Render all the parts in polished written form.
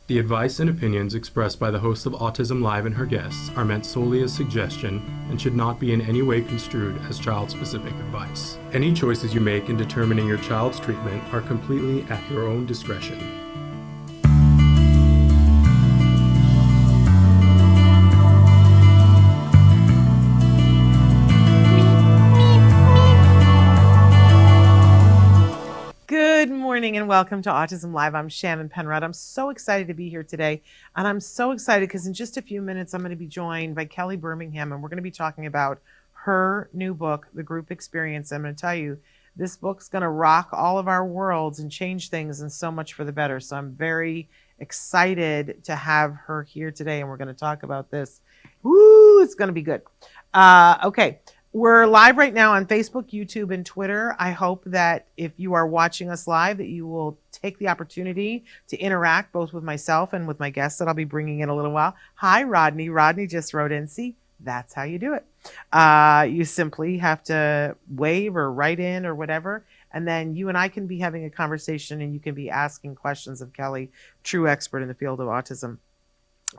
The advice and opinions expressed by the host of Autism Live and her guests are meant solely as suggestion and should not be in any way construed as child-specific advice. Any choices you make in determining your child's treatment are completely at your own discretion. Good morning and welcome to Autism Live. I'm Shannon Penrod. I'm so excited to be here today. And I'm so excited because in just a few minutes, I'm going to be joined by Kelly Bermingham, and we're going to be talking about her new book, The Group Experience. I'm going to tell you, this book's going to rock all of our worlds and change things, and so much for the better. So I'm very excited to have her here today, and we're going to talk about this. Woo, it's going to be good. Okay. We're live right now on Facebook, YouTube, and Twitter. I hope that if you are watching us live, that you will take the opportunity to interact both with myself and with my guests that I'll be bringing in a little while. Hi, Rodney. Rodney just wrote in. See, that's how you do it. You simply have to wave or write in or whatever, and then you and I can be having a conversation, and you can be asking questions of Kelly, true expert in the field of autism,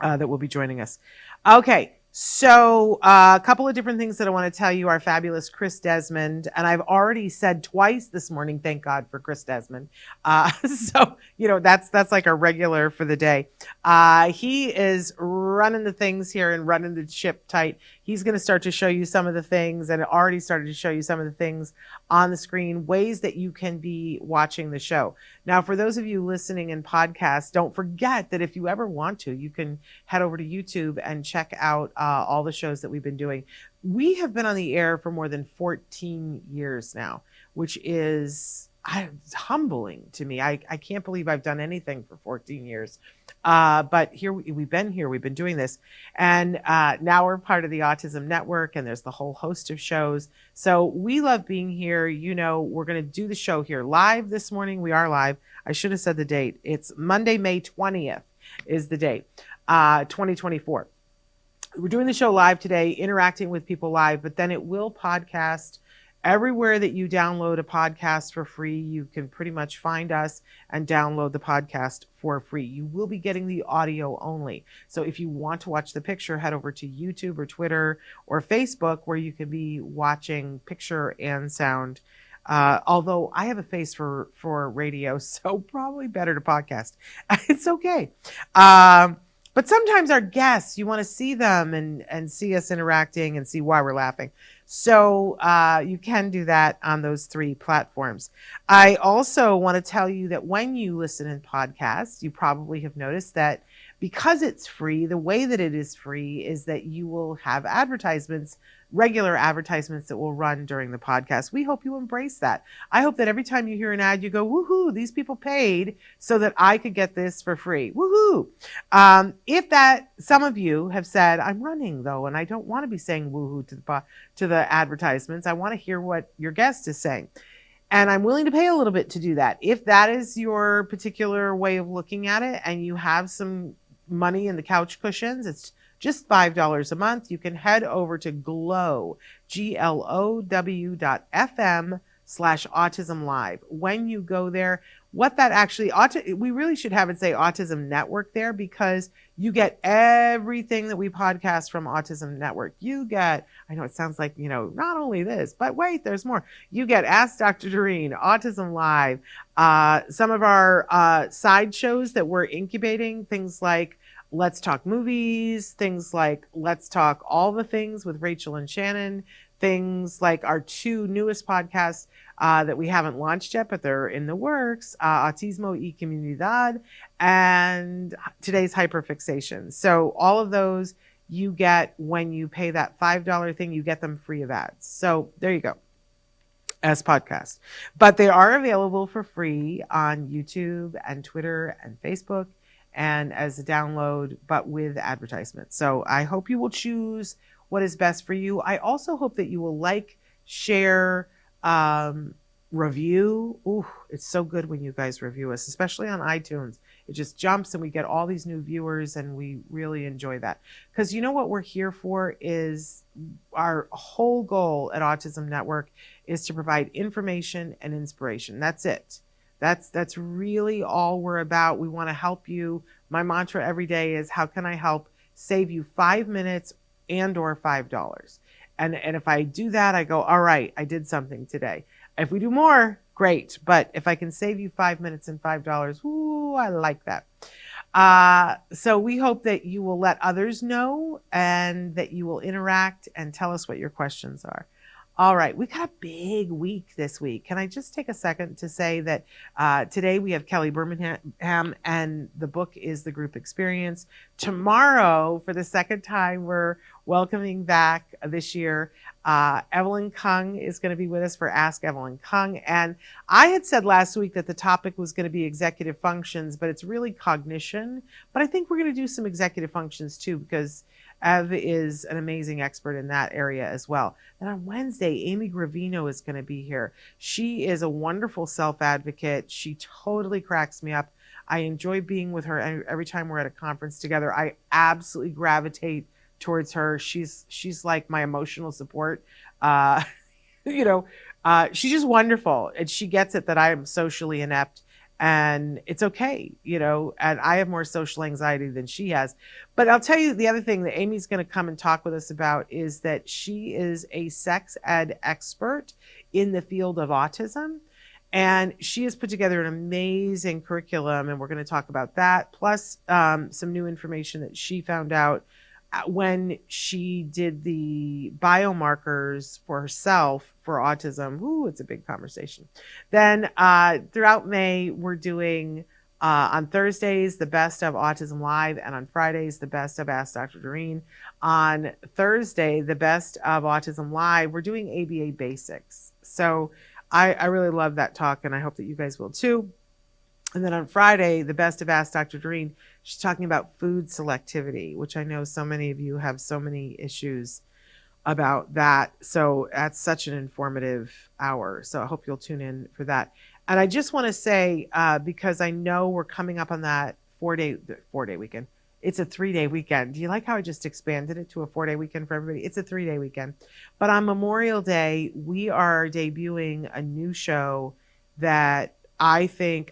that will be joining us. Okay. So a couple of different things that I want to tell you. Our fabulous Chris Desmond, and I've already said twice this morning, thank God for Chris Desmond. So, that's like a regular for the day. He is running the things here and running the ship tight. He's going to start to show you some of the things, and it already started to show you some of the things on the screen, ways that you can be watching the show. Now, for those of you listening in podcasts, don't forget that if you ever want to, you can head over to YouTube and check out all the shows that we've been doing. We have been on the air for more than 14 years now, which is humbling to me. I can't believe I've done anything for 14 years. But we've been doing this. And now we're part of the Autism Network, and there's the whole host of shows. So we love being here. We're going to do the show here live this morning. We are live. I should have said the date. It's Monday, May 20th is the date, 2024. We're doing the show live today, interacting with people live, but then it will podcast everywhere that you download a podcast for free. You can pretty much find us and download the podcast for free. You will be getting the audio only. So if you want to watch the picture, head over to YouTube or Twitter or Facebook, where you can be watching picture and sound. Although I have a face for radio, so probably better to podcast. It's okay. But sometimes our guests, you want to see them and see us interacting and see why we're laughing. So you can do that on those three platforms. I also want to tell you that when you listen in podcasts, you probably have noticed that because it's free, the way that it is free is that you will have advertisements, regular advertisements that will run during the podcast. We hope you embrace that. I hope that every time you hear an ad, you go, woohoo, these people paid so that I could get this for free. Woohoo. Some of you have said, I'm running though, and I don't want to be saying woohoo to the advertisements. I want to hear what your guest is saying. And I'm willing to pay a little bit to do that. If that is your particular way of looking at it and you have some money in the couch cushions, it's just $5 a month. You can head over to glow.fm/autism-live. When you go there, what that actually we really should have it say Autism Network there, because you get everything that we podcast from Autism Network. You get, I know it sounds like, not only this, but wait, there's more. You get Ask Dr. Doreen, Autism Live, some of our side shows that we're incubating, things like Let's Talk Movies, things like Let's Talk All the Things with Rachel and Shannon, things like our two newest podcasts that we haven't launched yet, but they're in the works, Autismo y Comunidad, and today's Hyperfixation. So all of those you get when you pay that $5 thing, you get them free of ads. So there you go, as podcasts. But they are available for free on YouTube and Twitter and Facebook, and as a download, but with advertisements. So I hope you will choose what is best for you. I also hope that you will like, share, review. Ooh, it's so good when you guys review us, especially on iTunes. It just jumps and we get all these new viewers, and we really enjoy that. Because you know what we're here for is our whole goal at Autism Network is to provide information and inspiration. That's it. That's really all we're about. We want to help you. My mantra every day is, how can I help save you 5 minutes and or $5? And if I do that, I go, all right, I did something today. If we do more, great. But if I can save you 5 minutes and $5, ooh, I like that. So we hope that you will let others know and that you will interact and tell us what your questions are. All right, we got a big week this week. Can I just take a second to say that today we have Kelly Bermingham, and the book is The Group Experience. Tomorrow, for the second time, we're welcoming back this year, Evelyn Kung is going to be with us for Ask Evelyn Kung. And I had said last week that the topic was going to be executive functions, but it's really cognition. But I think we're going to do some executive functions too, because Ev is an amazing expert in that area as well. And on Wednesday, Amy Gravino is going to be here. She is a wonderful self-advocate. She totally cracks me up. I enjoy being with her every time we're at a conference together. I absolutely gravitate towards her. She's like my emotional support. She's just wonderful. And she gets it that I am socially inept. And it's okay, and I have more social anxiety than she has. But I'll tell you the other thing that Amy's going to come and talk with us about is that she is a sex ed expert in the field of autism. And she has put together an amazing curriculum, and we're going to talk about that, plus some new information that she found out when she did the biomarkers for herself for autism. Ooh, it's a big conversation. Then throughout May, we're doing on Thursdays, the best of Autism Live, and on Fridays, the best of Ask Dr. Doreen. On Thursday, the best of Autism Live, we're doing ABA basics. So I really love that talk, and I hope that you guys will too. And then on Friday, the best of Ask Dr. Doreen, she's talking about food selectivity, which I know so many of you have so many issues about that. So that's such an informative hour. So I hope you'll tune in for that. And I just want to say, because I know we're coming up on that four-day weekend. It's a 3-day weekend. Do you like how I just expanded it to a 4-day weekend for everybody? It's a 3-day weekend. But on Memorial Day, we are debuting a new show that I think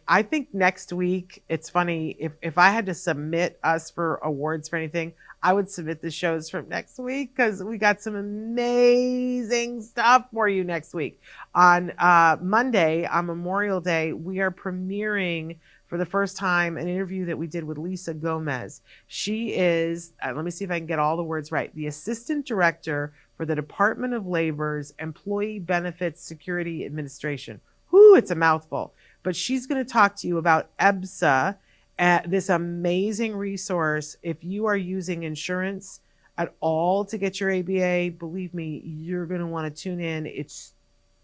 next week, it's funny, if I had to submit us for awards for anything, I would submit the shows from next week, because we got some amazing stuff for you next week. On Monday, on Memorial Day, we are premiering for the first time an interview that we did with Lisa Gomez. She is, let me see if I can get all the words right, the Assistant Director for the Department of Labor's Employee Benefits Security Administration. Whew, it's a mouthful. But she's going to talk to you about EBSA, this amazing resource. If you are using insurance at all to get your ABA, believe me, you're going to want to tune in. It's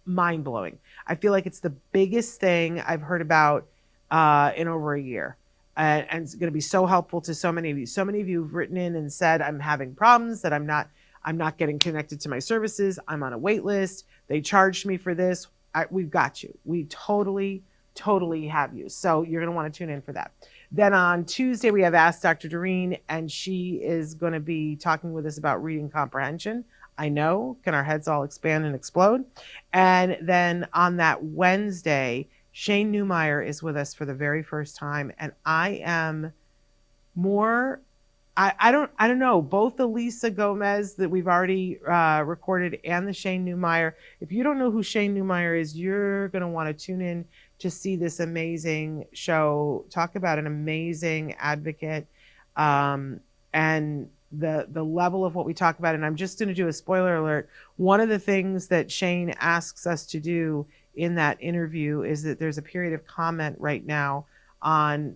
mind-blowing. I feel like it's the biggest thing I've heard about in over a year. And it's going to be so helpful to so many of you. So many of you have written in and said, I'm having problems, that I'm not getting connected to my services. I'm on a wait list. They charged me for this. We've got you. We totally have you. So you're going to want to tune in for that. Then on Tuesday, we have Ask Dr. Doreen, and she is going to be talking with us about reading comprehension. I know, can our heads all expand and explode? And then on that Wednesday, Shane Newmeyer is with us for the very first time. And I am more, I don't know, both the Lisa Gomez that we've already recorded and the Shane Newmeyer. If you don't know who Shane Newmeyer is, you're going to want to tune in to see this amazing show, talk about an amazing advocate, and the level of what we talk about. And I'm just going to do a spoiler alert. One of the things that Shane asks us to do in that interview is that there's a period of comment right now on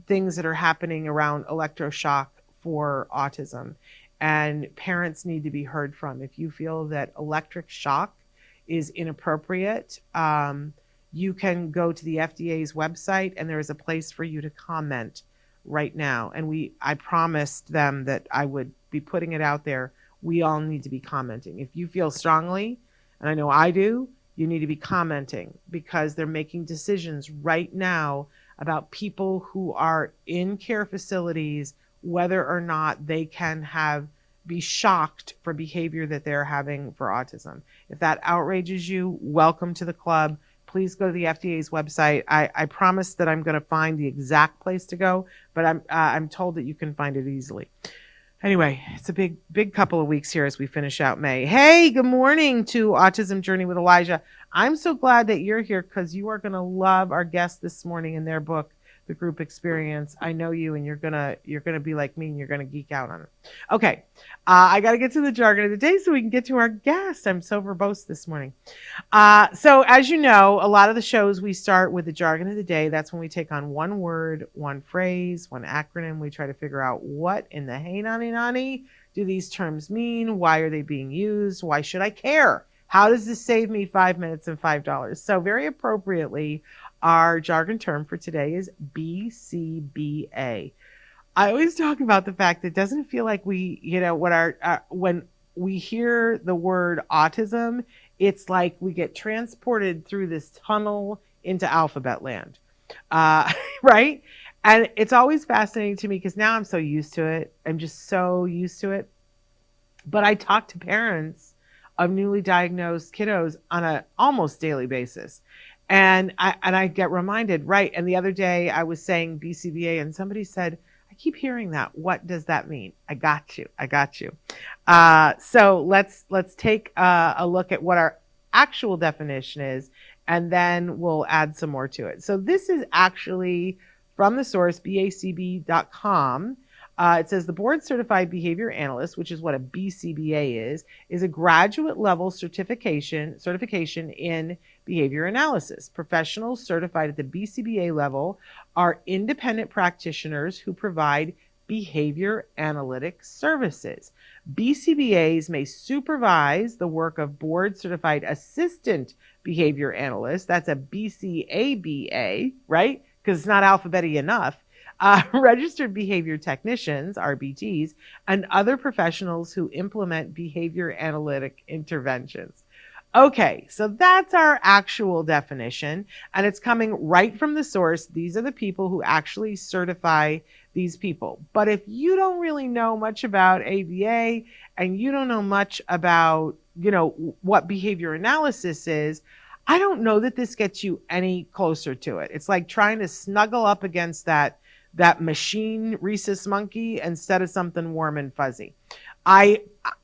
things that are happening around electroshock for autism, and parents need to be heard from. If you feel that electric shock is inappropriate, you can go to the FDA's website, and there is a place for you to comment right now. And I promised them that I would be putting it out there. We all need to be commenting. If you feel strongly, and I know I do, you need to be commenting, because they're making decisions right now about people who are in care facilities, whether or not they can be shocked for behavior that they're having for autism. If that outrages you, welcome to the club. please go to the FDA's website. I promise that I'm going to find the exact place to go, but I'm told that you can find it easily. Anyway, it's a big couple of weeks here as we finish out May. Hey, good morning to Autism Journey with Elijah. I'm so glad that you're here because you are going to love our guest this morning in their book, The Group Experience. I know you, and you're gonna be like me, and you're gonna geek out on it. Okay, I got to get to the jargon of the day so we can get to our guest. I'm so verbose this morning. So as you know, a lot of the shows we start with the jargon of the day. That's when we take on one word, one phrase, one acronym. We try to figure out what in the hey nani nani do these terms mean? Why are they being used? Why should I care? How does this save me 5 minutes and $5? So very appropriately, our jargon term for today is BCBA. I always talk about the fact that it doesn't feel like we, when we hear the word autism, it's like we get transported through this tunnel into alphabet land, right? And it's always fascinating to me because now I'm so used to it. I'm just so used to it. But I talk to parents of newly diagnosed kiddos on an almost daily basis. And I get reminded, right? And the other day I was saying BCBA and somebody said, I keep hearing that. What does that mean? I got you. So let's take a look at what our actual definition is, and then we'll add some more to it. So this is actually from the source, bacb.com. It says the board certified behavior analyst, which is what a BCBA is a graduate level certification in behavior analysis. Professionals certified at the BCBA level are independent practitioners who provide behavior analytic services. BCBAs may supervise the work of board certified assistant behavior analysts. That's a BCABA, right? Because it's not alphabetic enough. Registered behavior technicians, RBTs, and other professionals who implement behavior analytic interventions. Okay, so that's our actual definition, and it's coming right from the source. These are the people who actually certify these people. But if you don't really know much about ABA and you don't know much about, what behavior analysis is, I don't know that this gets you any closer to it. It's like trying to snuggle up against that machine rhesus monkey instead of something warm and fuzzy.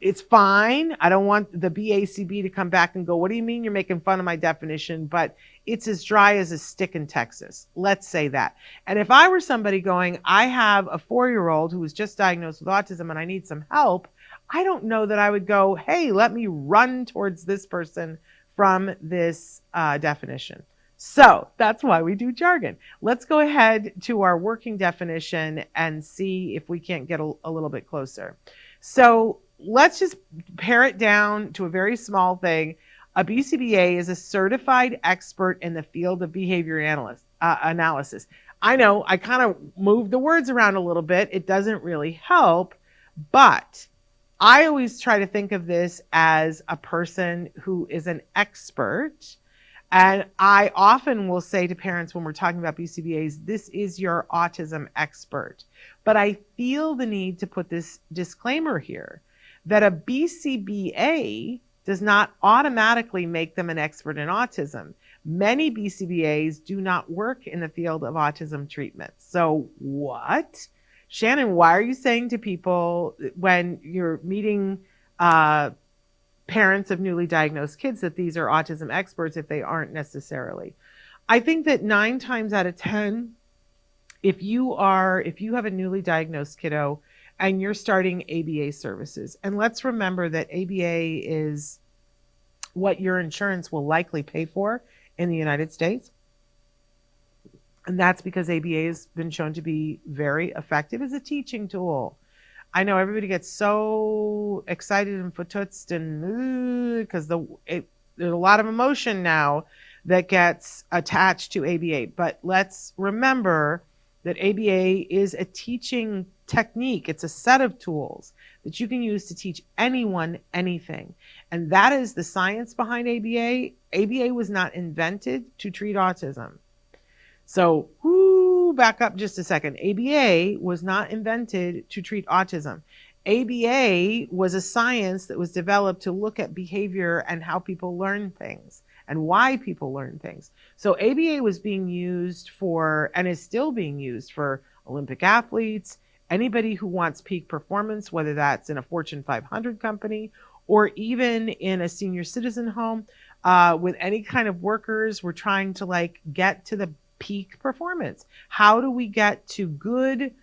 It's fine. I don't want the BACB to come back and go, what do you mean you're making fun of my definition? But it's as dry as a stick in Texas. Let's say that. And if I were somebody going, I have a 4-year-old who was just diagnosed with autism and I need some help, I don't know that I would go, hey, let me run towards this person from this definition. So that's why we do jargon. Let's go ahead to our working definition and see if we can't get a little bit closer. So let's just pare it down to a very small thing. A BCBA is a certified expert in the field of behavior analysis. I know I kind of moved the words around a little bit. It doesn't really help, but I always try to think of this as a person who is an expert. And I often will say to parents when we're talking about BCBAs, this is your autism expert. But I feel the need to put this disclaimer here that a BCBA does not automatically make them an expert in autism. Many BCBAs do not work in the field of autism treatment. So what? Shannon, why are you saying to people when you're meeting parents of newly diagnosed kids that these are autism experts if they aren't necessarily? I think that 9 times out of 10, if you have a newly diagnosed kiddo and you're starting ABA services, and let's remember that ABA is what your insurance will likely pay for in the United States. And that's because ABA has been shown to be very effective as a teaching tool. I know everybody gets so excited and footutzed and because there's a lot of emotion now that gets attached to ABA. But let's remember that ABA is a teaching technique. It's a set of tools that you can use to teach anyone anything. And that is the science behind ABA. ABA was not invented to treat autism. So, back up just a second. ABA was not invented to treat autism. ABA was a science that was developed to look at behavior and how people learn things and why people learn things. So ABA was being used for, and is still being used for, Olympic athletes, anybody who wants peak performance, whether that's in a Fortune 500 company or even in a senior citizen home, with any kind of workers. We're trying to like get to the peak performance. How do we get to good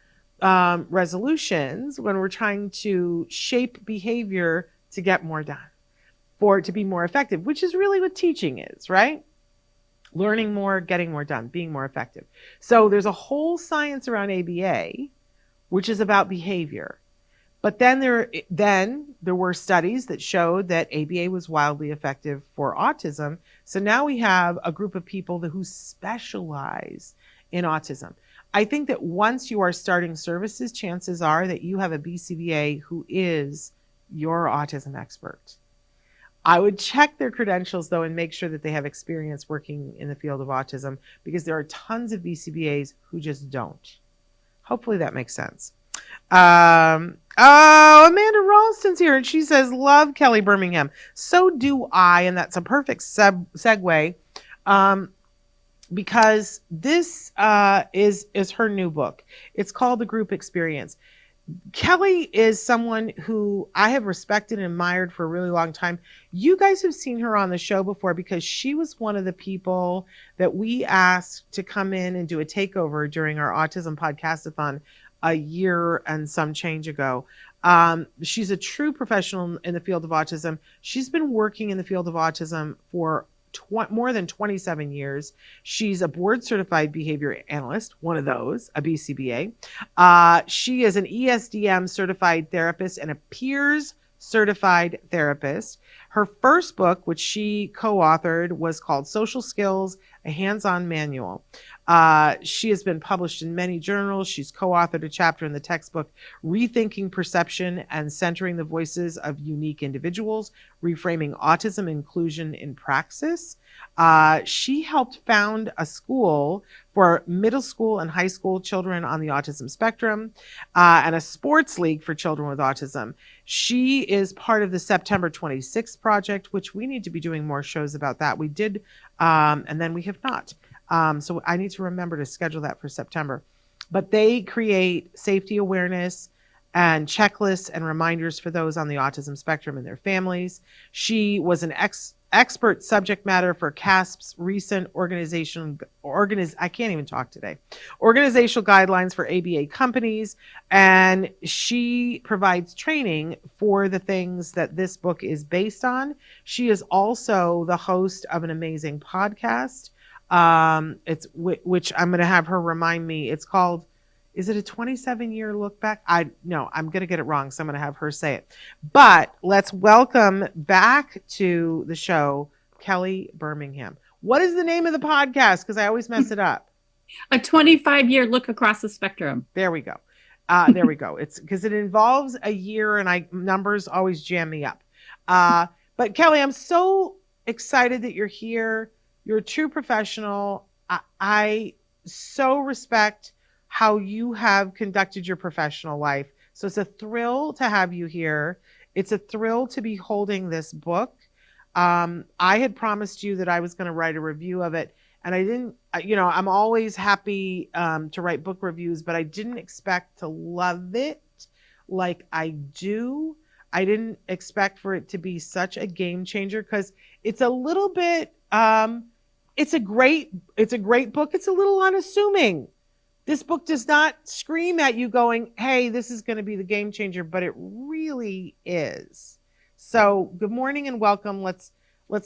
resolutions when we're trying to shape behavior to get more done, for it to be more effective, which is really what teaching is, right? Learning more, getting more done, being more effective. So there's a whole science around ABA, which is about behavior. But then there were studies that showed that ABA was wildly effective for autism. So now we have a group of people who specialize in autism. I think that once you are starting services, chances are that you have a BCBA who is your autism expert. I would check their credentials, though, and make sure that they have experience working in the field of autism, because there are tons of BCBAs who just don't. Hopefully that makes sense. Oh, Amanda Ralston's here, and she says, love Kelly Birmingham. So do I, and that's a perfect segue, because this is her new book. It's called The Group Experience. Kelly is someone who I have respected and admired for a really long time. You guys have seen her on the show before, because she was one of the people that we asked to come in and do a takeover during our Autism Podcastathon a year and some change ago. She's a true professional in the field of autism. She's been working in the field of autism for more than 27 years. She's a board certified behavior analyst, one of those, a BCBA. She is an ESDM certified therapist and a peers certified therapist. Her first book, which she co-authored, was called Social Skills, a Hands-On Manual. She has been published in many journals. She's co-authored a chapter in the textbook, Rethinking Perception and Centering the Voices of Unique Individuals, Reframing Autism Inclusion in Praxis. She helped found a school for middle school and high school children on the autism spectrum, and a sports league for children with autism. She is part of the September 26th project, which we need to be doing more shows about that. We did, and then we have not. So I need to remember to schedule that for September. But they create safety awareness and checklists and reminders for those on the autism spectrum and their families. She was an expert subject matter for CASP's recent organizational guidelines for ABA companies. And she provides training for the things that this book is based on. She is also the host of an amazing podcast. Which I'm going to have her remind me. It's called, is it a 27-year look back? No, I'm going to get it wrong, so I'm going to have her say it. But let's welcome back to the show, Kelly Birmingham. What is the name of the podcast? Because I always mess it up. A 25-year look across the spectrum. There we go. It's because it involves a year, and numbers always jam me up. But Kelly, I'm so excited that you're here. You're a true professional. I so respect how you have conducted your professional life. So it's a thrill to have you here. It's a thrill to be holding this book. I had promised you that I was going to write a review of it, and I didn't. I'm always happy to write book reviews, but I didn't expect to love it like I do. I didn't expect for it to be such a game changer, because it's a little bit. It's a great book. It's a little unassuming. This book does not scream at you going, hey, this is going to be the game changer, but it really is. So good morning and welcome. Let's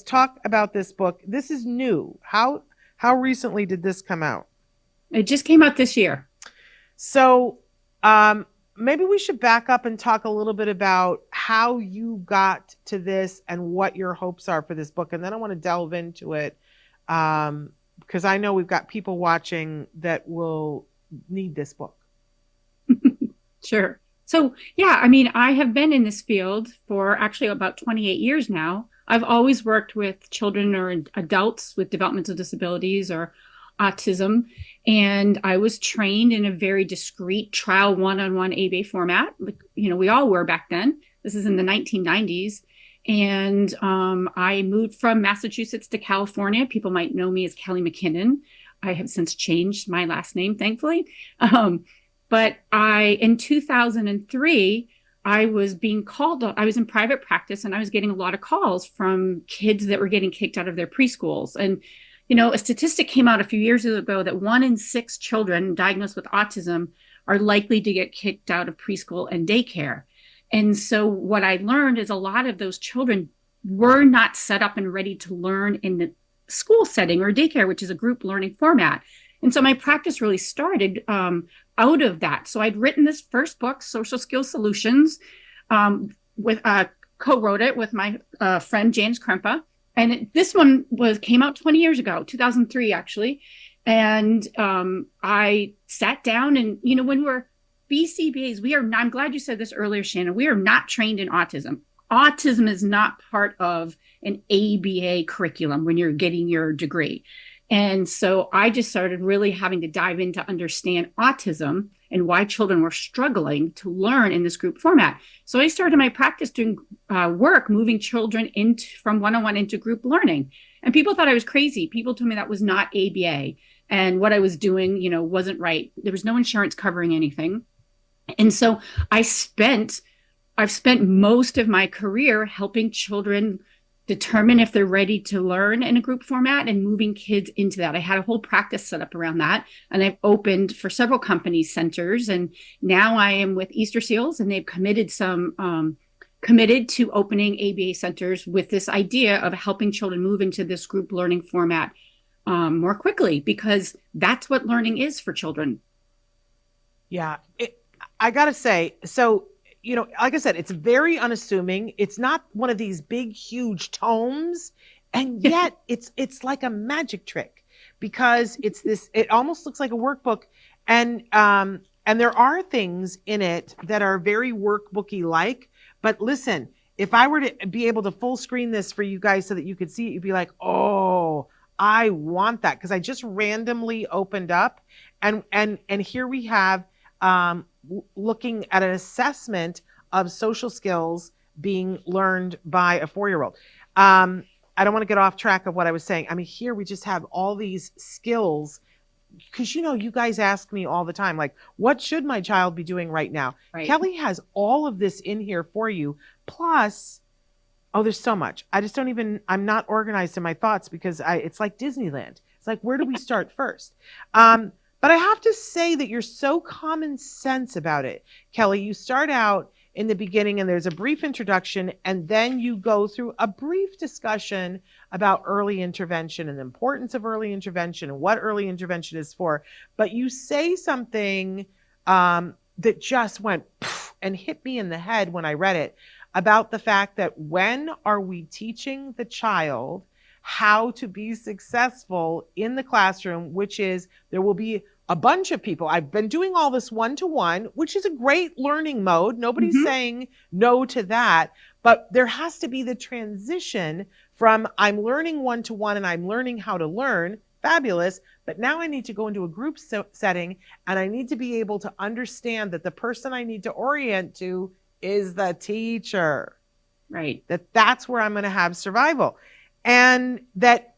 talk about this book. This is new. How recently did this come out? It just came out this year. So maybe we should back up and talk a little bit about how you got to this and what your hopes are for this book. And then I want to delve into it, because I know we've got people watching that will need this book. Sure. So, yeah, I mean, I have been in this field for actually about 28 years now. I've always worked with children or adults with developmental disabilities or autism. And I was trained in a very discrete trial one-on-one ABA format. Like, we all were back then. This is in the 1990s. And I moved from Massachusetts to California. People might know me as Kelly McKinnon. I have since changed my last name, thankfully. But in 2003, I was being called. I was in private practice, and I was getting a lot of calls from kids that were getting kicked out of their preschools. And, a statistic came out a few years ago that 1 in 6 children diagnosed with autism are likely to get kicked out of preschool and daycare. And so what I learned is a lot of those children were not set up and ready to learn in the school setting or daycare, which is a group learning format. And so my practice really started out of that. So I'd written this first book, Social Skills Solutions, co-wrote it with my friend James Krempa. And this one came out 20 years ago, 2003, actually. And I sat down and, when we're BCBAs, I'm glad you said this earlier, Shannon, we are not trained in autism. Autism is not part of an ABA curriculum when you're getting your degree. And so I just started really having to dive in to understand autism and why children were struggling to learn in this group format. So I started my practice doing work, moving children from one-on-one into group learning. And people thought I was crazy. People told me that was not ABA. And what I was doing, wasn't right. There was no insurance covering anything. And so I've spent most of my career helping children determine if they're ready to learn in a group format and moving kids into that. I had a whole practice set up around that. And I've opened for several companies centers. And now I am with Easter Seals, and they've committed to opening ABA centers with this idea of helping children move into this group learning format more quickly, because that's what learning is for children. Yeah. I got to say, so, like I said, it's very unassuming. It's not one of these big, huge tomes. And yet it's like a magic trick, because it almost looks like a workbook. And there are things in it that are very workbooky like. But listen, if I were to be able to full screen this for you guys so that you could see it, you'd be like, oh, I want that. Because I just randomly opened up and here we have looking at an assessment of social skills being learned by a 4-year-old. I don't want to get off track of what I was saying. I mean, here we just have all these skills, because, you guys ask me all the time, like, what should my child be doing right now? Right. Kelly has all of this in here for you. Plus, there's so much. I'm not organized in my thoughts, because it's like Disneyland. It's like, where do we start first? But I have to say that you're so common sense about it. Kelly, you start out in the beginning and there's a brief introduction, and then you go through a brief discussion about early intervention and the importance of early intervention and what early intervention is for. But you say something that just went and hit me in the head when I read it, about the fact that when are we teaching the child how to be successful in the classroom, which is there will be a bunch of people. I've been doing all this one-to-one, which is a great learning mode. Nobody's saying no to that, but there has to be the transition from I'm learning one-to-one and I'm learning how to learn. Fabulous. But now I need to go into a group setting, and I need to be able to understand that the person I need to orient to is the teacher. Right. That's where I'm going to have survival. And that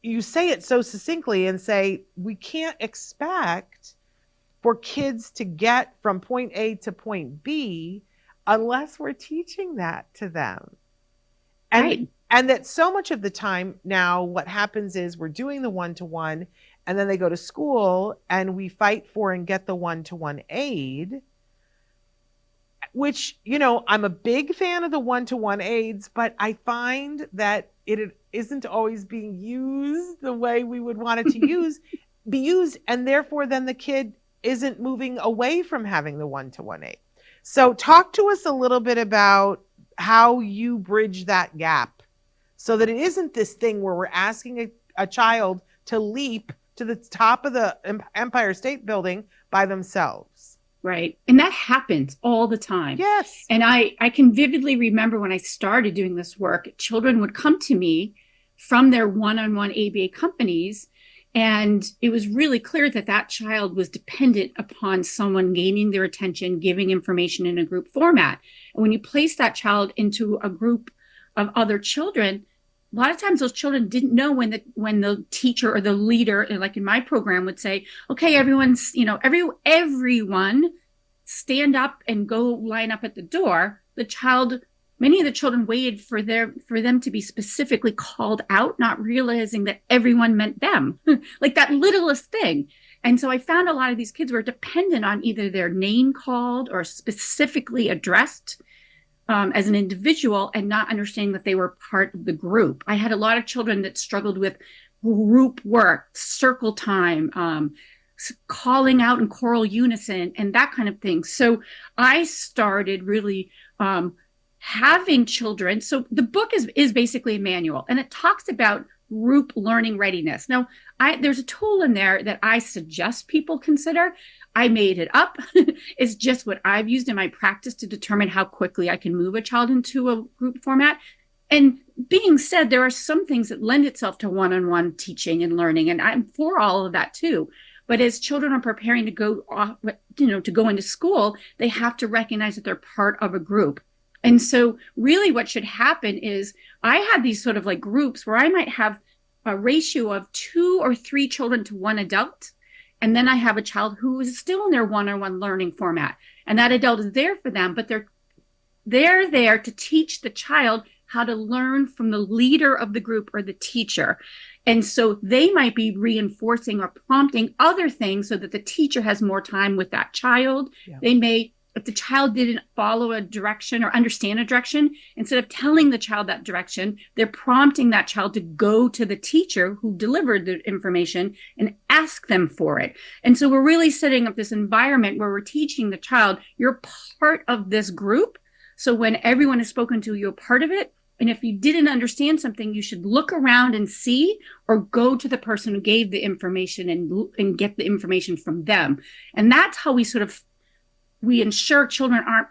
you say it so succinctly and say, we can't expect for kids to get from point A to point B unless we're teaching that to them. And, right. And that so much of the time now what happens is we're doing the one-to-one, and then they go to school and we fight for and get the one-to-one aid, which, I'm a big fan of the one-to-one aids, but I find that it isn't always being used the way we would want it to be used. And therefore, then the kid isn't moving away from having the one-to-one aid. So talk to us a little bit about how you bridge that gap so that it isn't this thing where we're asking a child to leap to the top of the Empire State Building by themselves. Right. And that happens all the time. Yes. And I can vividly remember when I started doing this work, children would come to me from their one-on-one ABA companies, and it was really clear that that child was dependent upon someone gaining their attention, giving information in a group format. And when you place that child into a group of other children, a lot of times those children didn't know when the teacher or the leader, like in my program, would say, okay, everyone's, everyone stand up and go line up at the door. Many of the children waited for them to be specifically called out, not realizing that everyone meant them, like that littlest thing. And so I found a lot of these kids were dependent on either their name called or specifically addressed as an individual, and not understanding that they were part of the group. I had a lot of children that struggled with group work, circle time, calling out in choral unison, and that kind of thing. So I started really having children. So the book is basically a manual, and it talks about group learning readiness. Now, there's a tool in there that I suggest people consider. I made it up. It's just what I've used in my practice to determine how quickly I can move a child into a group format. And being said, there are some things that lend itself to one-on-one teaching and learning, and I'm for all of that too. But as children are preparing to go off, to go into school, they have to recognize that they're part of a group. And so really what should happen is I had these sort of like groups where I might have a ratio of 2 or 3 children to 1 adult. And then I have a child who is still in their one-on-one learning format. And that adult is there for them, but they're there to teach the child how to learn from the leader of the group or the teacher. And so they might be reinforcing or prompting other things so that the teacher has more time with that child. Yeah. They may, if the child didn't follow a direction or understand a direction, instead of telling the child that direction, they're prompting that child to go to the teacher who delivered the information and ask them for it. And so we're really setting up this environment where we're teaching the child, you're part of this group. So when everyone is spoken to, you're part of it. And if you didn't understand something, you should look around and see, or go to the person who gave the information and get the information from them. And that's how we ensure children aren't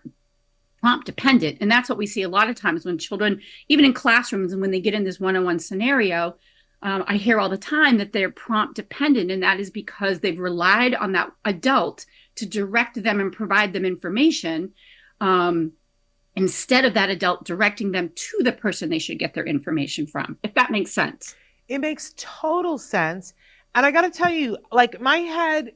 prompt dependent. And that's what we see a lot of times when children, even in classrooms, and when they get in this one-on-one scenario, I hear all the time that they're prompt dependent. And that is because they've relied on that adult to direct them and provide them information, instead of that adult directing them to the person they should get their information from, if that makes sense. It makes total sense. And I got to tell you, like my head,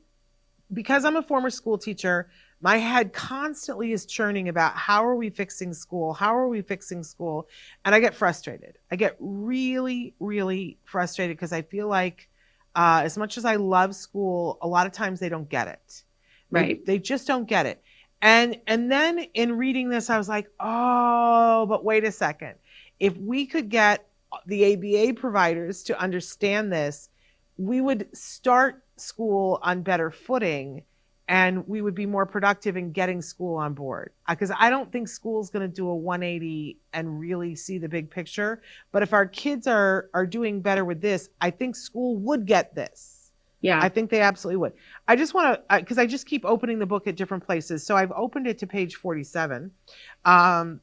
because I'm a former school teacher, my head constantly is churning about how are we fixing school? How are we fixing school? And I get frustrated. I get really, really frustrated because I feel like as much as I love school, a lot of times they don't get it. Right. They just don't get it. And then in reading this, I was like, oh, but wait a second. If we could get the ABA providers to understand this, we would start school on better footing, and we would be more productive in getting school on board. Because I don't think school's going to do a 180 and really see the big picture. But if our kids are doing better with this, I think school would get this. Yeah, I think they absolutely would. I just want to, because I just keep opening the book at different places. So I've opened it to page 47. And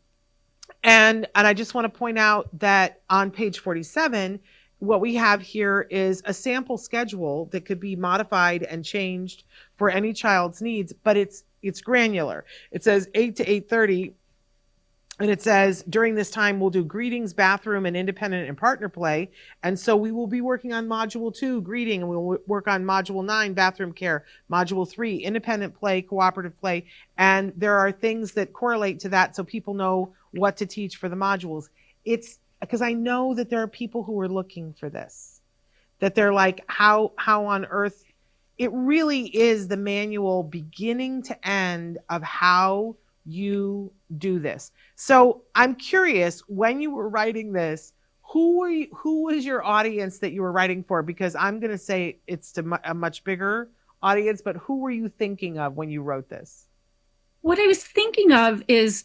I just want to point out that on page 47, what we have here is a sample schedule that could be modified and changed for any child's needs, but it's granular. It says 8 to 8:30. And it says, during this time, we'll do greetings, bathroom, and independent and partner play. And so we will be working on module 2, greeting, and we'll work on module 9, bathroom care, module 3, independent play, cooperative play. And there are things that correlate to that so people know what to teach for the modules. It's because I know that there are people who are looking for this, that they're like, how on earth? It really is the manual beginning to end of how you do this. So I'm curious, when you were writing this, who was your audience that you were writing for? Because I'm going to say it's to a much bigger audience, but who were you thinking of when you wrote this? What I was thinking of is,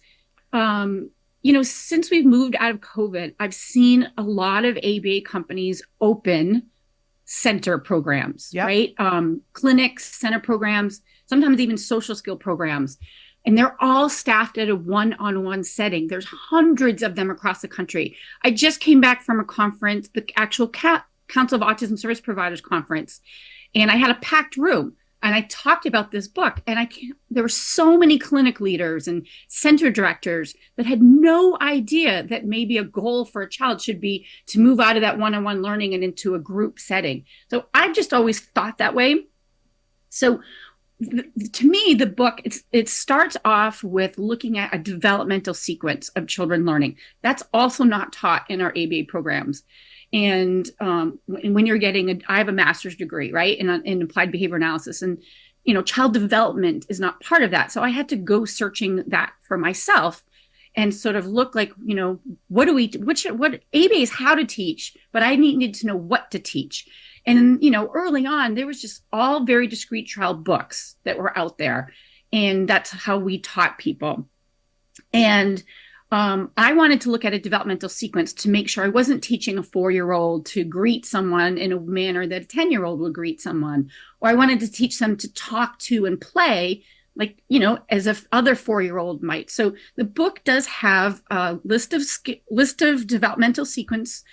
since we've moved out of COVID, I've seen a lot of ABA companies open center programs, yep. Right? Clinics, center programs, sometimes even social skill programs. And they're all staffed at a one-on-one setting. There's hundreds of them across the country. I just came back from a conference, the actual Council of Autism Service Providers conference, and I had a packed room. And I talked about this book, and there were so many clinic leaders and center directors that had no idea that maybe a goal for a child should be to move out of that one-on-one learning and into a group setting. So I've just always thought that way. So to me, the book, it starts off with looking at a developmental sequence of children learning. That's also not taught in our ABA programs. And when you're I have a master's degree, right, in applied behavior analysis, and child development is not part of that. So I had to go searching that for myself and sort of look like, what ABA is how to teach, but I needed to know what to teach. And, early on, there was just all very discrete child books that were out there. And that's how we taught people. And I wanted to look at a developmental sequence to make sure I wasn't teaching a 4-year-old to greet someone in a manner that a 10-year-old would greet someone. Or I wanted to teach them to talk to and play like, as if other 4-year-old might. So the book does have a list of developmental sequence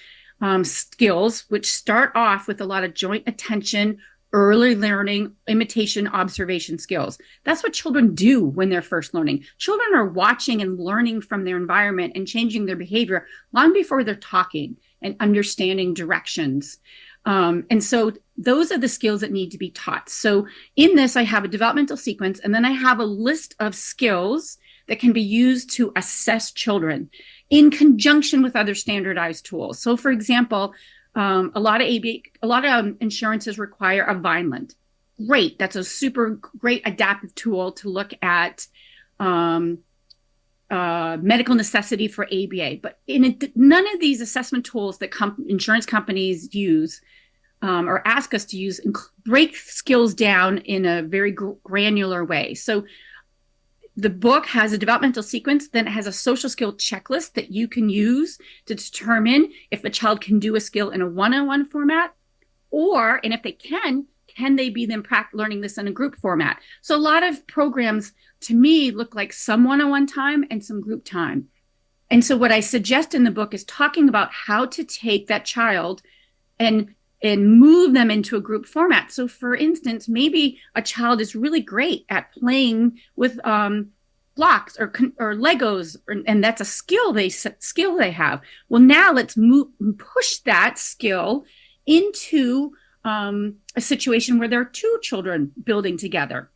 skills, which start off with a lot of joint attention, early learning, imitation, observation skills. That's what children do when they're first learning. Children are watching and learning from their environment and changing their behavior long before they're talking and understanding directions. And so those are the skills that need to be taught. So in this, I have a developmental sequence, and then I have a list of skills that can be used to assess children in conjunction with other standardized tools. So for example, a lot of insurances require a Vineland. Great. That's a super great adaptive tool to look at medical necessity for ABA. But none of these assessment tools that insurance companies use or ask us to use break skills down in a very granular way. So the book has a developmental sequence, then it has a social skill checklist that you can use to determine if a child can do a skill in a one-on-one format, and if they can they be then learning this in a group format. So a lot of programs to me look like some one-on-one time and some group time. And so what I suggest in the book is talking about how to take that child and move them into a group format. So for instance, maybe a child is really great at playing with blocks or Legos, and that's a skill they have. Well, now let's push that skill into a situation where there are 2 children building together.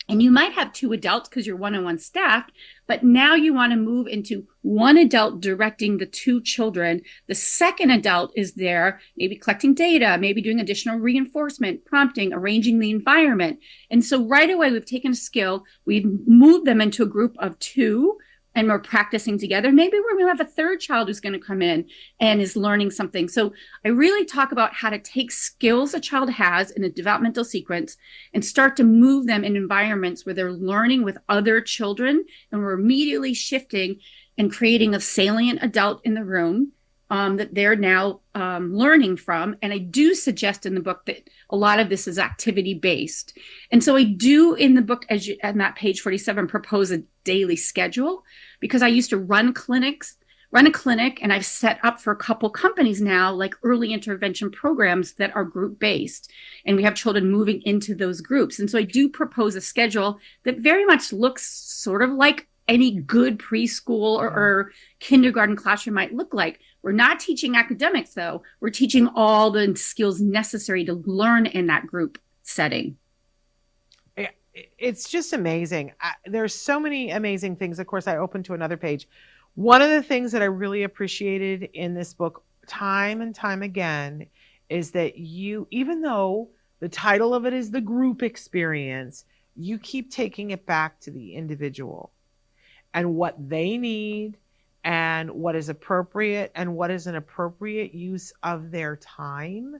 And you might have 2 adults because you're one-on-one staffed, but now you want to move into one adult directing the 2 children. The second adult is there, maybe collecting data, maybe doing additional reinforcement, prompting, arranging the environment. And so right away, we've taken a skill, we've moved them into a group of 2, and we're practicing together. Maybe we're going to have a 3rd child who's going to come in and is learning something. So I really talk about how to take skills a child has in a developmental sequence and start to move them in environments where they're learning with other children, and we're immediately shifting and creating a salient adult in the room that they're now learning from. And I do suggest in the book that a lot of this is activity-based. And so I do in the book, on that page 47, propose a daily schedule, because I used to run a clinic, and I've set up for a couple companies now, like early intervention programs that are group-based. And we have children moving into those groups. And so I do propose a schedule that very much looks sort of like any good preschool or kindergarten classroom might look like. We're not teaching academics, though. We're teaching all the skills necessary to learn in that group setting. It's just amazing. There's so many amazing things. Of course, I opened to another page. One of the things that I really appreciated in this book time and time again is that even though the title of it is the group experience, you keep taking it back to the individual and what they need and what is appropriate and what is an appropriate use of their time.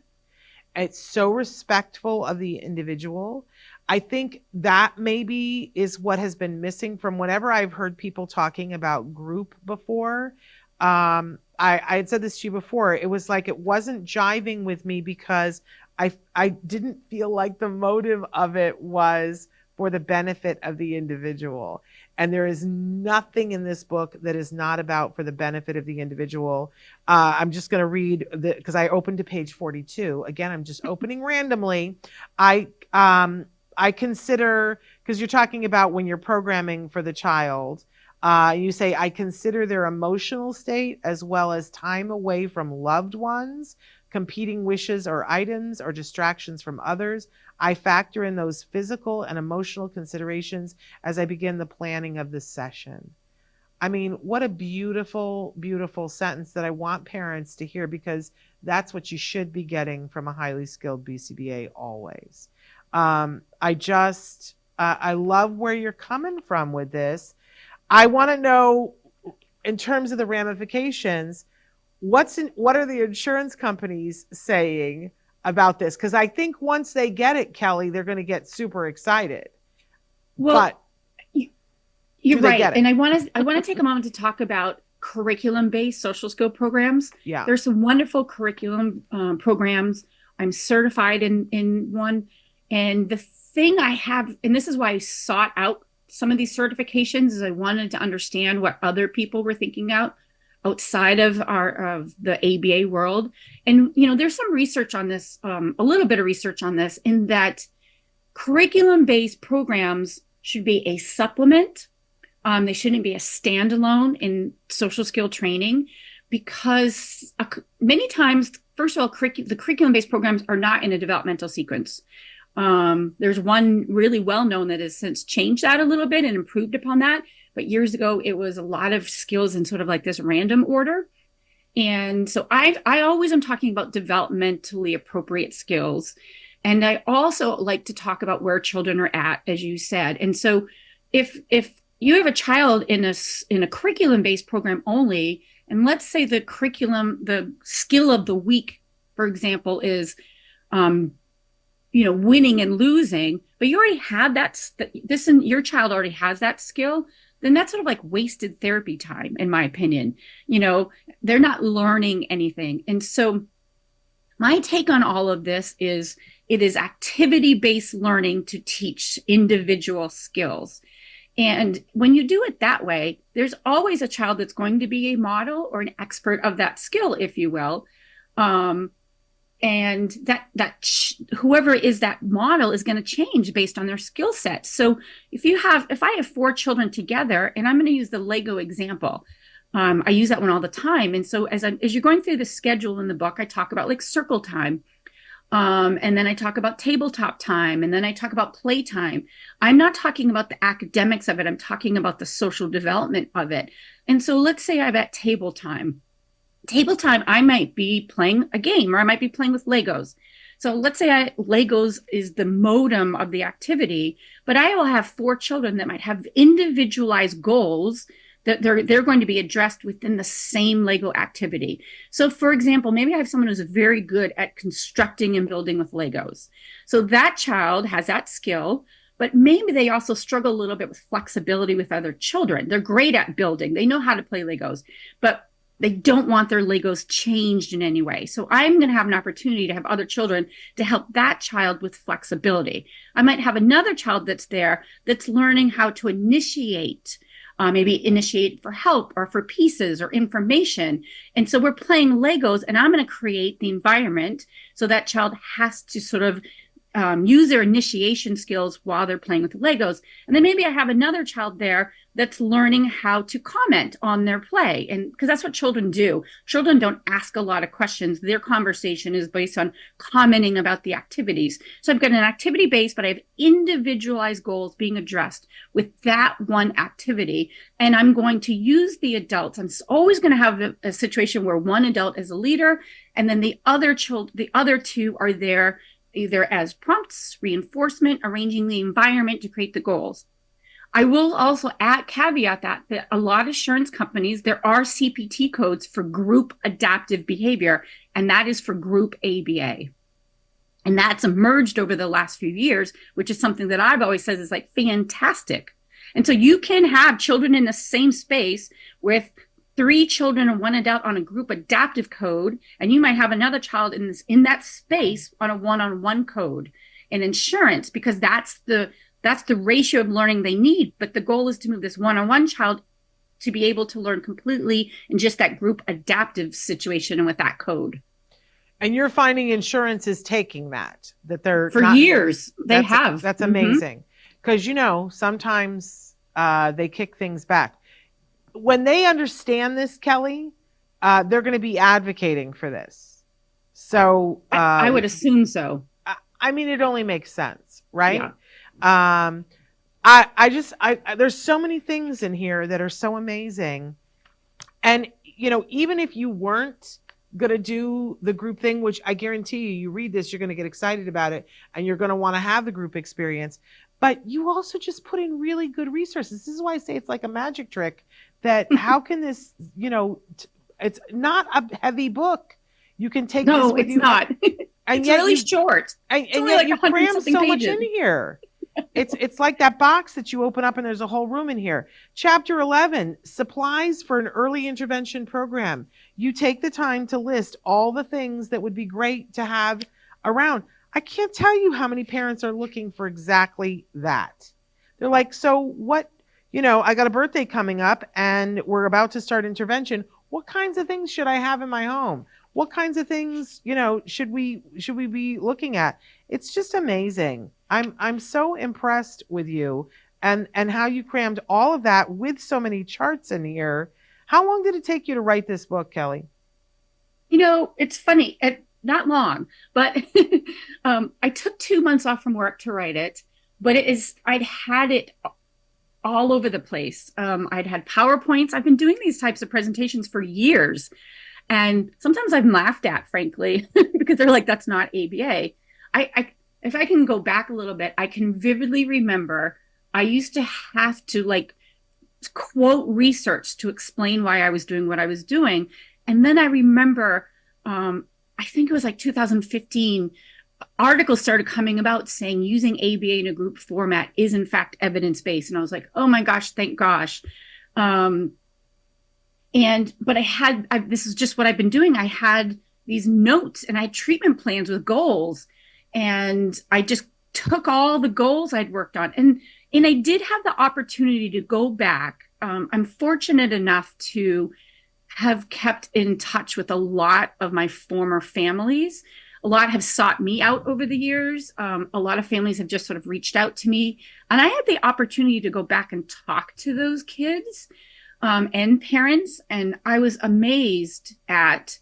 It's so respectful of the individual. I think that maybe is what has been missing from whenever I've heard people talking about group before. I had said this to you before. It was like it wasn't jiving with me because I didn't feel like the motive of it was for the benefit of the individual. And there is nothing in this book that is not about for the benefit of the individual. I'm just going to read because I opened to page 42. Again, I'm just opening randomly. I consider, because you're talking about when you're programming for the child, you say, I consider their emotional state as well as time away from loved ones, competing wishes or items or distractions from others. I factor in those physical and emotional considerations as I begin the planning of the session. I mean, what a beautiful, beautiful sentence that I want parents to hear, because that's what you should be getting from a highly skilled BCBA always. I love where you're coming from with this. I want to know, in terms of the ramifications, what are the insurance companies saying about this? Because I think once they get it, Kelly, they're going to get super excited. Well, but you're right. And I want to take a moment to talk about curriculum-based social skill programs. Yeah. There's some wonderful curriculum programs. I'm certified in one. And the thing I have, and this is why I sought out some of these certifications, is I wanted to understand what other people were thinking outside of the ABA world. And, there's some research on this, a little bit of research on this, in that curriculum-based programs should be a supplement. They shouldn't be a standalone in social skill training, because many times, first of all, the curriculum-based programs are not in a developmental sequence. There's one really well-known that has since changed that a little bit and improved upon that. But years ago, it was a lot of skills in sort of like this random order. And so I always am talking about developmentally appropriate skills. And I also like to talk about where children are at, as you said. And so if you have a child in a curriculum-based program only, and let's say the skill of the week, for example, is winning and losing, but you already have your child already has that skill, then that's sort of like wasted therapy time, in my opinion. They're not learning anything. And so my take on all of this is it is activity-based learning to teach individual skills. And when you do it that way, there's always a child that's going to be a model or an expert of that skill, if you will. And whoever is that model is going to change based on their skill set. So if I have 4 children together, and I'm going to use the Lego example, I use that one all the time. And so as you're going through the schedule in the book, I talk about like circle time. And then I talk about tabletop time, and then I talk about playtime. I'm not talking about the academics of it. I'm talking about the social development of it. And so let's say I'm at table time. Table time, I might be playing a game, or I might be playing with Legos. So let's say Legos is the modem of the activity, but I will have 4 children that might have individualized goals that they're going to be addressed within the same Lego activity. So for example, maybe I have someone who's very good at constructing and building with Legos. So that child has that skill, but maybe they also struggle a little bit with flexibility with other children. They're great at building. They know how to play Legos, but they don't want their Legos changed in any way. So I'm going to have an opportunity to have other children to help that child with flexibility. I might have another child that's there that's learning how to initiate, maybe initiate for help or for pieces or information. And so we're playing Legos, and I'm going to create the environment so that child has to sort of use their initiation skills while they're playing with the Legos. And then maybe I have another child there that's learning how to comment on their play. And because that's what children do. Children don't ask a lot of questions. Their conversation is based on commenting about the activities. So I've got an activity base, but I have individualized goals being addressed with that one activity. And I'm going to use the adults. I'm always going to have a situation where one adult is a leader, and then the other 2 are there either as prompts, reinforcement, arranging the environment to create the goals. I will also caveat that a lot of insurance companies, there are CPT codes for group adaptive behavior, and that is for group ABA. And that's emerged over the last few years, which is something that I've always said is like fantastic. And so you can have children in the same space with 3 children and 1 adult on a group adaptive code, and you might have another child in that space on a one-on-one code in insurance, because that's the ratio of learning they need. But the goal is to move this one-on-one child to be able to learn completely in just that group adaptive situation and with that code. And you're finding insurance is taking that they're For not, years. They have. That's amazing. Because, sometimes they kick things back. When they understand this, Kelly, they're going to be advocating for this. So I would assume so. I mean, it only makes sense, right? Yeah. There's so many things in here that are so amazing. And, even if you weren't going to do the group thing, which I guarantee you read this, you're going to get excited about it and you're going to want to have the group experience. But you also just put in really good resources. This is why I say it's like a magic trick that how can this, it's not a heavy book. You can take this with you. No, it's not. And it's yet really short. And yet like you 100 cram so much pages. in here. It's like that box that you open up and there's a whole room in here. Chapter 11, supplies for an early intervention program. You take the time to list all the things that would be great to have around. I can't tell you how many parents are looking for exactly that. They're like, so what, I got a birthday coming up and we're about to start intervention. What kinds of things should I have in my home? What kinds of things, should we be looking at? It's just amazing. I'm so impressed with you and how you crammed all of that with so many charts in here. How long did it take you to write this book, Kelly? It's funny. Not long, but I took 2 months off from work to write it. But I'd had it all over the place. I'd had PowerPoints. I've been doing these types of presentations for years. And sometimes I'm laughed at, frankly, because they're like, that's not ABA. If I can go back a little bit, I can vividly remember I used to have to quote research to explain why I was doing what I was doing. And then I remember, I think it was 2015, articles started coming about saying using ABA in a group format is in fact evidence-based. And I was like, oh my gosh, thank gosh. But this is just what I've been doing. I had these notes and I had treatment plans with goals. And I just took all the goals I'd worked on. And I did have the opportunity to go back. I'm fortunate enough to have kept in touch with a lot of my former families. A lot have sought me out over the years. A lot of families have just sort of reached out to me. And I had the opportunity to go back and talk to those kids and parents. And I was amazed at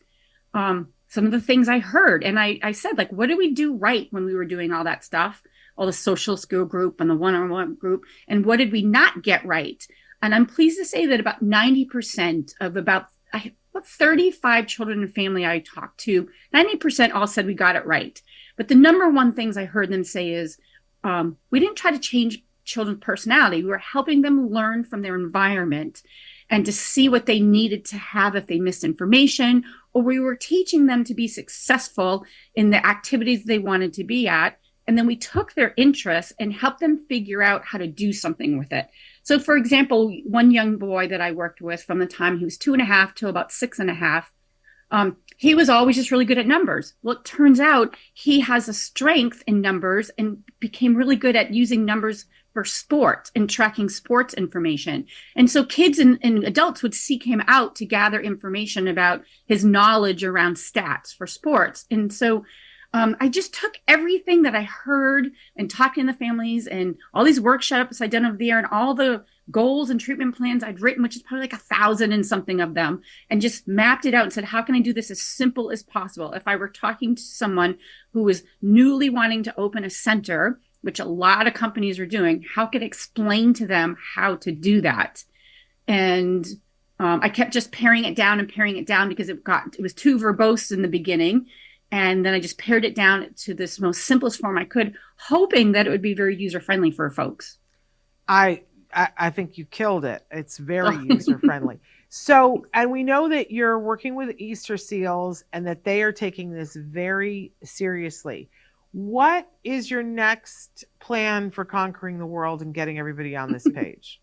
some of the things I heard. And I said, what did we do right when we were doing all that stuff, all the social skill group and the one-on-one group? And what did we not get right? And I'm pleased to say that about 90% of about 35 children and family I talked to, 90% all said we got it right. But the number one things I heard them say is, we didn't try to change children's personality. We were helping them learn from their environment and to see what they needed to have if they missed information, or we were teaching them to be successful in the activities they wanted to be at. And then we took their interests and helped them figure out how to do something with it. So for example, one young boy that I worked with from the time he was 2.5 to about 6.5, he was always just really good at numbers. Well, it turns out he has a strength in numbers and became really good at using numbers for sports and tracking sports information. And so kids and adults would seek him out to gather information about his knowledge around stats for sports. And so I just took everything that I heard and talking to the families and all these workshops I'd done over the year and all the goals and treatment plans I'd written, which is probably 1,000 and something of them, and just mapped it out and said, how can I do this as simple as possible? If I were talking to someone who was newly wanting to open a center, which a lot of companies are doing, how could I explain to them how to do that? And I kept just paring it down because it was too verbose in the beginning. And then I just pared it down to this most simplest form I could, hoping that it would be very user-friendly for folks. I think you killed it. It's very user-friendly. So, and we know that you're working with Easter Seals and that they are taking this very seriously. What is your next plan for conquering the world and getting everybody on this page?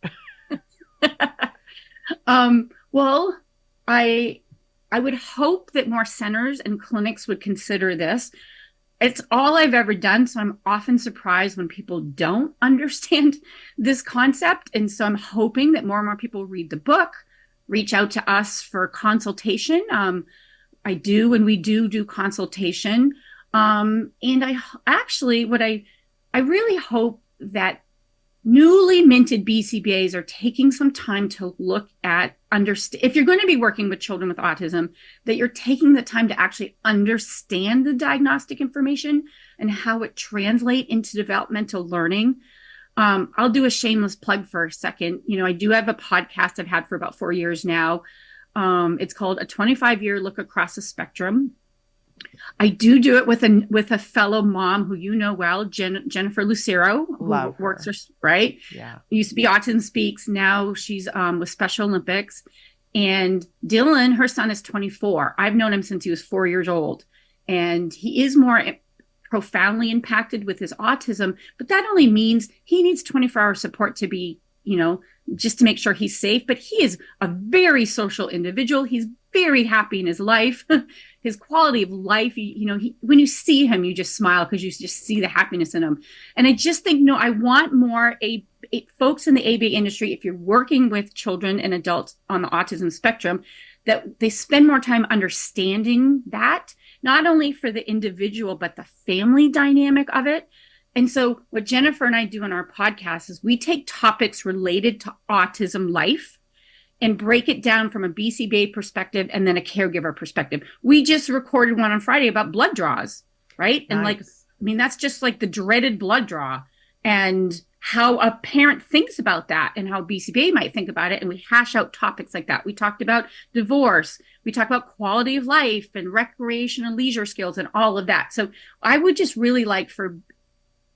Well, I would hope that more centers and clinics would consider this. It's all I've ever done, so I'm often surprised when people don't understand this concept. And so I'm hoping that more and more people read the book, reach out to us for consultation. I do, and we do consultation. And I actually, I really hope that newly minted BCBAs are taking some time to look at, understand, if you're going to be working with children with autism, that you're taking the time to actually understand the diagnostic information and how it translates into developmental learning. I'll do a shameless plug for a second. I do have a podcast I've had for about 4 years now. It's called A 25-Year Look Across the Spectrum. I do it with a fellow mom who you know well, Jennifer Lucero, who works right. Yeah, used to be Autism Speaks. Now she's with Special Olympics. And Dylan, her son, is 24. I've known him since he was 4 years old, and he is more profoundly impacted with his autism. But that only means he needs 24-hour support to be, just to make sure he's safe. But he is a very social individual. He's very happy in his life. His quality of life, when you see him, you just smile because you just see the happiness in him. And I just think, I want more folks in the ABA industry, if you're working with children and adults on the autism spectrum, that they spend more time understanding that, not only for the individual, but the family dynamic of it. And so what Jennifer and I do in our podcast is we take topics related to autism life and break it down from a BCBA perspective and then a caregiver perspective. We just recorded one on Friday about blood draws, right? Nice. And that's just like the dreaded blood draw, and how a parent thinks about that and how BCBA might think about it. And we hash out topics like that. We talked about divorce. We talked about quality of life and recreation and leisure skills and all of that. So I would just really like for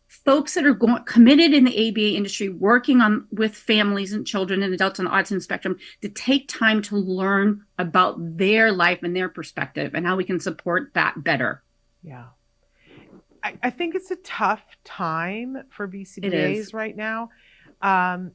folks that are committed in the ABA industry, working with families and children and adults on the autism spectrum, to take time to learn about their life and their perspective and how we can support that better. Yeah. I think it's a tough time for BCBAs right now.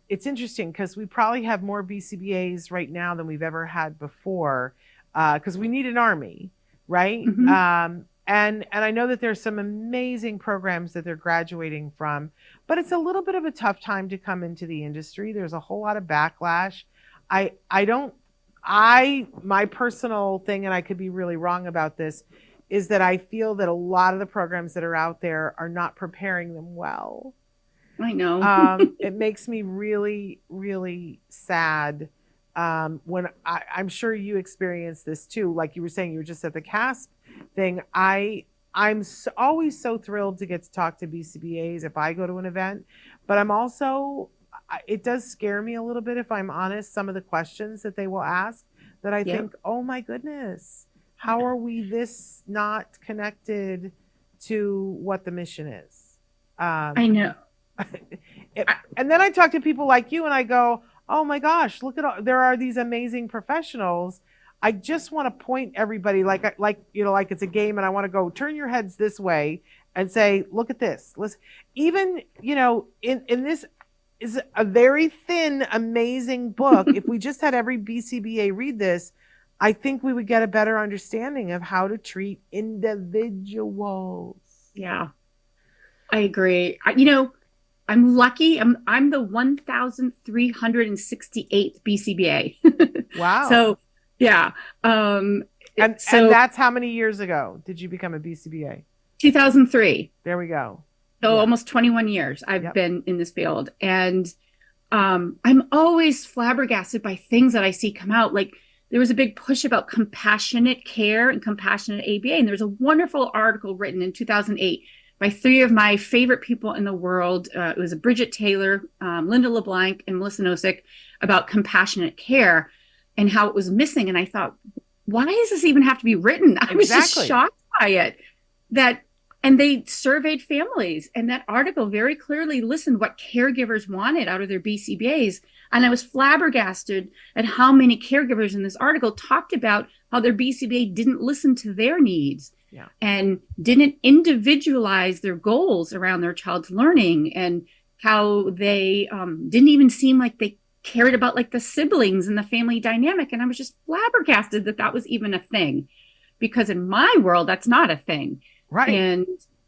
It's interesting because we probably have more BCBAs right now than we've ever had before, because we need an army, right? Mm-hmm. And I know that there's some amazing programs that they're graduating from, but it's a little bit of a tough time to come into the industry. There's a whole lot of backlash. My personal thing, and I could be really wrong about this, is that I feel that a lot of the programs that are out there are not preparing them well. I know. It makes me really, really sad. When I'm sure you experienced this too. Like you were saying, you were just at the CASP thing. I'm always so thrilled to get to talk to BCBAs if I go to an event, but I'm also, it does scare me a little bit, if I'm honest, some of the questions that they will ask that I think, oh my goodness, how are we this not connected to what the mission is? I know. And then I talk to people like you and I go, oh my gosh, look at there are these amazing professionals. I just want to point everybody like it's a game, and I want to go turn your heads this way and say, look at this. Listen, even, in this is a very thin, amazing book. If we just had every BCBA read this, I think we would get a better understanding of how to treat individuals. Yeah, I agree. I'm lucky. I'm the 1,368th BCBA. Wow. So, yeah. And that's how many years ago did you become a BCBA? 2003. There we go. So almost 21 years I've been in this field. And I'm always flabbergasted by things that I see come out. Like, there was a big push about compassionate care and compassionate ABA. And there's a wonderful article written in 2008 by three of my favorite people in the world. It was Bridget Taylor, Linda LeBlanc, and Melissa Nosek, about compassionate care and how it was missing. And I thought, why does this even have to be written? I was just shocked by it. And they surveyed families, and that article very clearly listened what caregivers wanted out of their BCBAs. And I was flabbergasted at how many caregivers in this article talked about how their BCBA didn't listen to their needs and didn't individualize their goals around their child's learning, and how they didn't even seem like they cared about like the siblings and the family dynamic. And I was just flabbergasted that was even a thing, because in my world, that's not a thing. Right. And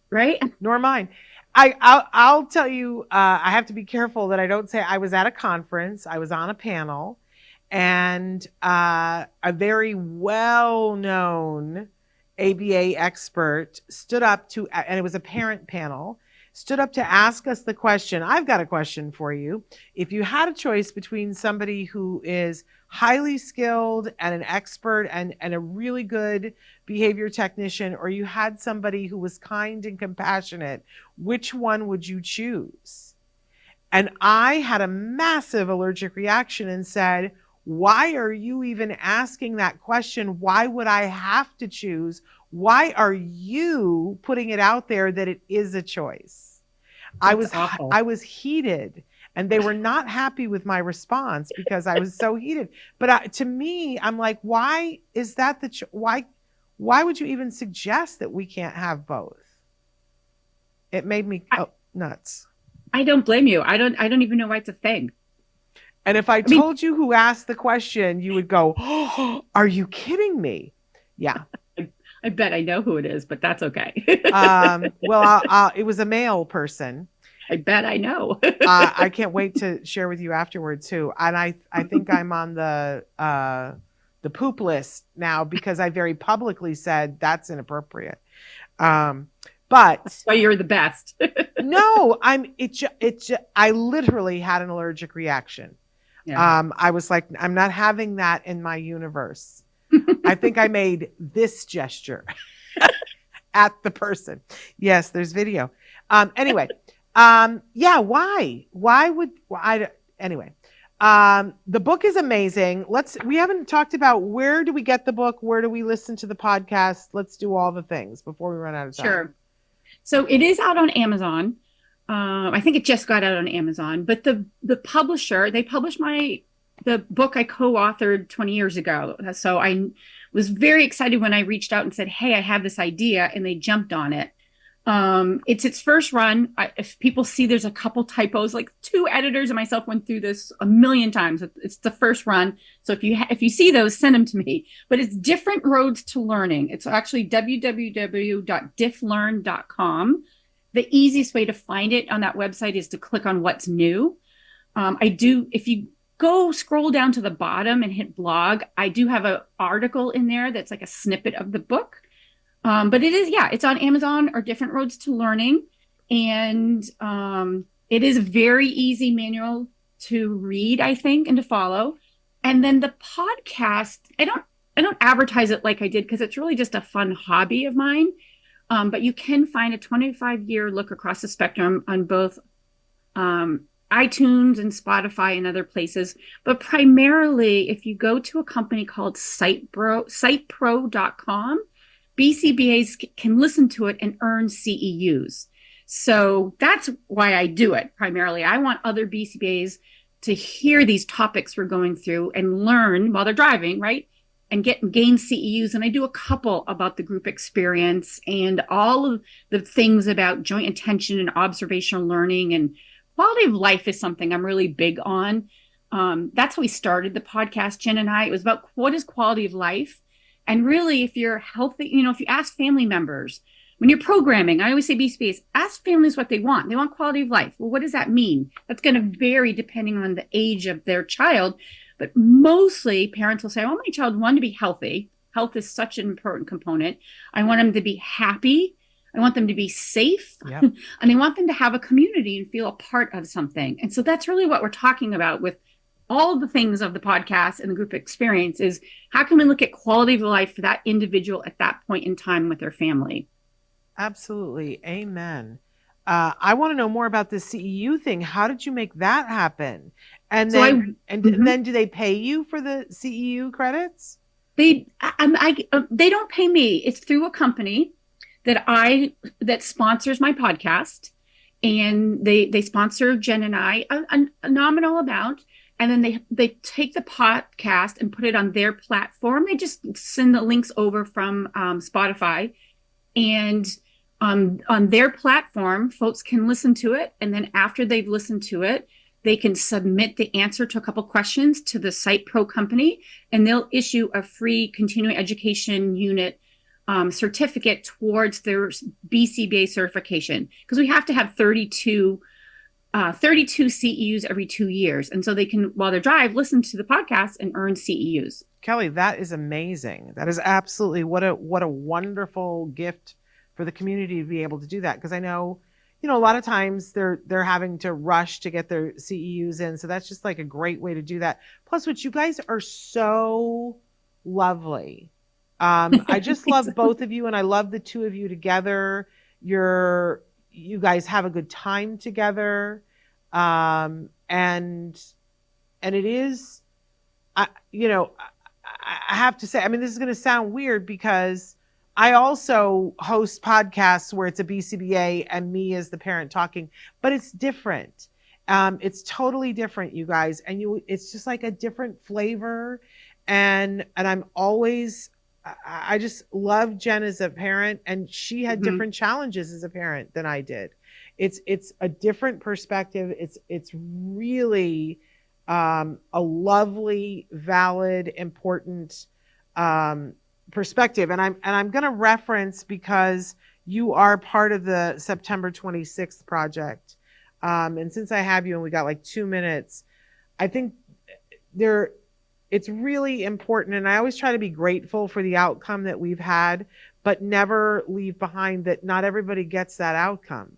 right. Nor mine. I'll tell you, I have to be careful that I don't say I was at a conference, I was on a panel, and a very well-known ABA expert stood up to, and it was a parent panel, stood up to ask us the question. I've got a question for you. If you had a choice between somebody who is highly skilled and an expert and a really good behavior technician, or you had somebody who was kind and compassionate, which one would you choose? And I had a massive allergic reaction and said, why are you even asking that question? Why would I have to choose? Why are you putting it out there that it is a choice? I was heated, and they were not happy with my response because I was so heated. But to me, I'm like, why is that why would you even suggest that we can't have both? It made me nuts. I don't blame you. I don't even know why it's a thing. And if I told you who asked the question, you would go, oh, are you kidding me? Yeah. I bet I know who it is, but that's okay. Well, it was a male person. I bet I know. I can't wait to share with you afterward too. And I think I'm on the poop list now because I very publicly said that's inappropriate. But that's why you're the best. No, I literally had an allergic reaction. Yeah. I was like, I'm not having that in my universe. I think I made this gesture at the person. Yes, there's video. Anyway, yeah, why? Anyway, the book is amazing. We haven't talked about where do we get the book? Where do we listen to the podcast? Let's do all the things before we run out of time. Sure. So it is out on Amazon. I think it just got out on Amazon, but the publisher, they published the book I co-authored 20 years ago. So I was very excited when I reached out and said, hey, I have this idea, and they jumped on it. It's its first run. If people see there's a couple typos, like 2 editors and myself went through this a million times. It's the first run. So if you see those, send them to me. But it's Different Roads to Learning. It's actually www.difflearn.com. The easiest way to find it on that website is to click on what's new. If you go scroll down to the bottom and hit blog, I do have an article in there that's like a snippet of the book. But it's on Amazon or Different Roads to Learning. And it is a very easy manual to read, I think, and to follow. And then the podcast, I don't advertise it like I did because it's really just a fun hobby of mine. But you can find a 25-year look across the spectrum on both iTunes and Spotify and other places. But primarily, if you go to a company called sitepro.com, BCBAs can listen to it and earn CEUs. So that's why I do it primarily. I want other BCBAs to hear these topics we're going through and learn while they're driving, right? And gain CEUs. And I do a couple about the group experience and all of the things about joint attention and observational learning, and quality of life is something I'm really big on. That's how we started the podcast, Jen and I. It was about what is quality of life. And really, if you're healthy, if you ask family members, when you're programming, I always say BCBAs, ask families what they want. They want quality of life. Well, what does that mean? That's going to vary depending on the age of their child. But mostly parents will say, oh, my child wanted to be healthy. Health is such an important component. I want them to be happy. I want them to be safe. Yep. And I want them to have a community and feel a part of something. And so that's really what we're talking about with all of the things of the podcast and the group experience is how can we look at quality of life for that individual at that point in time with their family? Absolutely. Amen. I want to know more about the CEU thing. How did you make that happen? And then, then do they pay you for the CEU credits? They don't pay me. It's through a company that sponsors my podcast, and they sponsor Jen and I a nominal amount. And then they take the podcast and put it on their platform. They just send the links over from Spotify, and on their platform, folks can listen to it. And then after they've listened to it, they can submit the answer to a couple questions to the Site Pro company, and they'll issue a free continuing education unit certificate towards their BCBA certification, because we have to have 32 32 CEUs every 2 years. And so they can, while they drive, listen to the podcast and earn CEUs. Kelly, that is amazing. That is absolutely what a wonderful gift for the community to be able to do that. Because I know, a lot of times they're having to rush to get their CEUs in. So that's just like a great way to do that. Plus, what you guys are so lovely. I just love both of you, and I love the two of you together. You guys have a good time together. And it is, I have to say, I mean, this is going to sound weird because I also host podcasts where it's a BCBA and me as the parent talking, but it's different. It's totally different, you guys. And it's just like a different flavor. And I'm always, I just love Jen as a parent, and she had different challenges as a parent than I did. It's a different perspective. It's really a lovely, valid, important perspective. And I'm going to reference, because you are part of the September 26th project. And since I have you and we got like 2 minutes, I think it's really important. And I always try to be grateful for the outcome that we've had, but never leave behind that not everybody gets that outcome,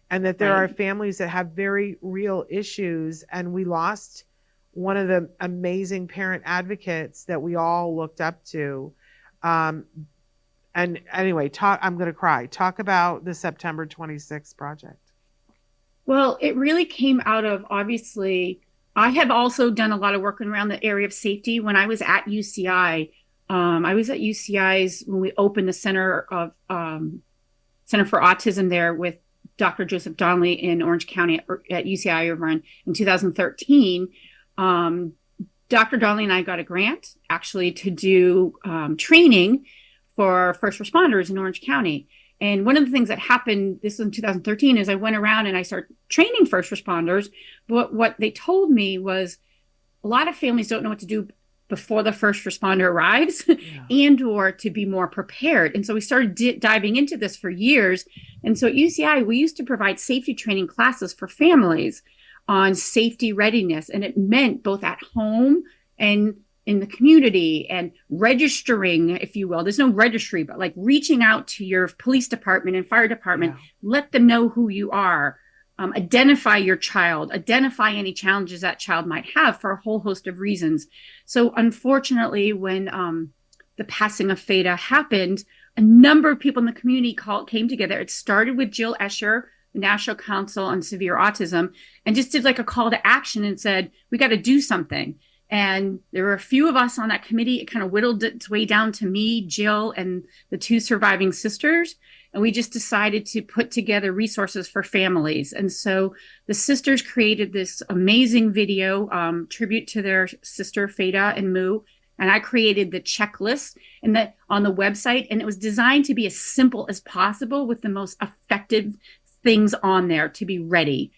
and that there are families that have very real issues. And we lost one of the amazing parent advocates that we all looked up to. And anyway, I'm going to cry. Talk about the September 26th project. Well, it really came out of, obviously, I have also done a lot of work around the area of safety. When I was at UCI, I was at UCI's when we opened the Center for Autism there with Dr. Joseph Donnelly in Orange County at UCI over in 2013. Dr. Donnelly and I got a grant actually to do training for first responders in Orange County. And one of the things that happened, this was in 2013, is I went around and I started training first responders. But what they told me was a lot of families don't know what to do before the first responder arrives and or to be more prepared. And so we started diving into this for years. And so at UCI, we used to provide safety training classes for families on safety readiness. And it meant both at home and in the community, and registering, if you will. There's no registry, but like reaching out to your police department and fire department, let them know who you are, identify your child, identify any challenges that child might have for a whole host of reasons. So unfortunately, when the passing of Feda happened, a number of people in the community came together. It started with Jill Escher, the National Council on Severe Autism, and just did like a call to action and said, we got to do something. And there were a few of us on that committee. It kind of whittled its way down to me, Jill, and the two surviving sisters. And we just decided to put together resources for families. And so the sisters created this amazing video, tribute to their sister, Feda and Moo. And I created the checklist on the website. And it was designed to be as simple as possible with the most effective things on there to be ready.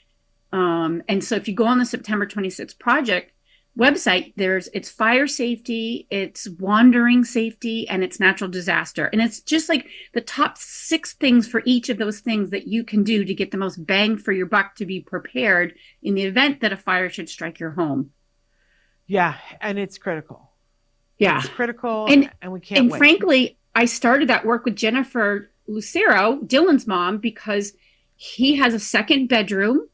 And so if you go on the September 26th project website, it's fire safety, it's wandering safety, and it's natural disaster. And it's just like the top 6 things for each of those things that you can do to get the most bang for your buck to be prepared in the event that a fire should strike your home. Yeah, and it's critical. Yeah. It's critical, and we can't wait. Frankly, I started that work with Jennifer Lucero, Dylan's mom, because he has a second bedroom.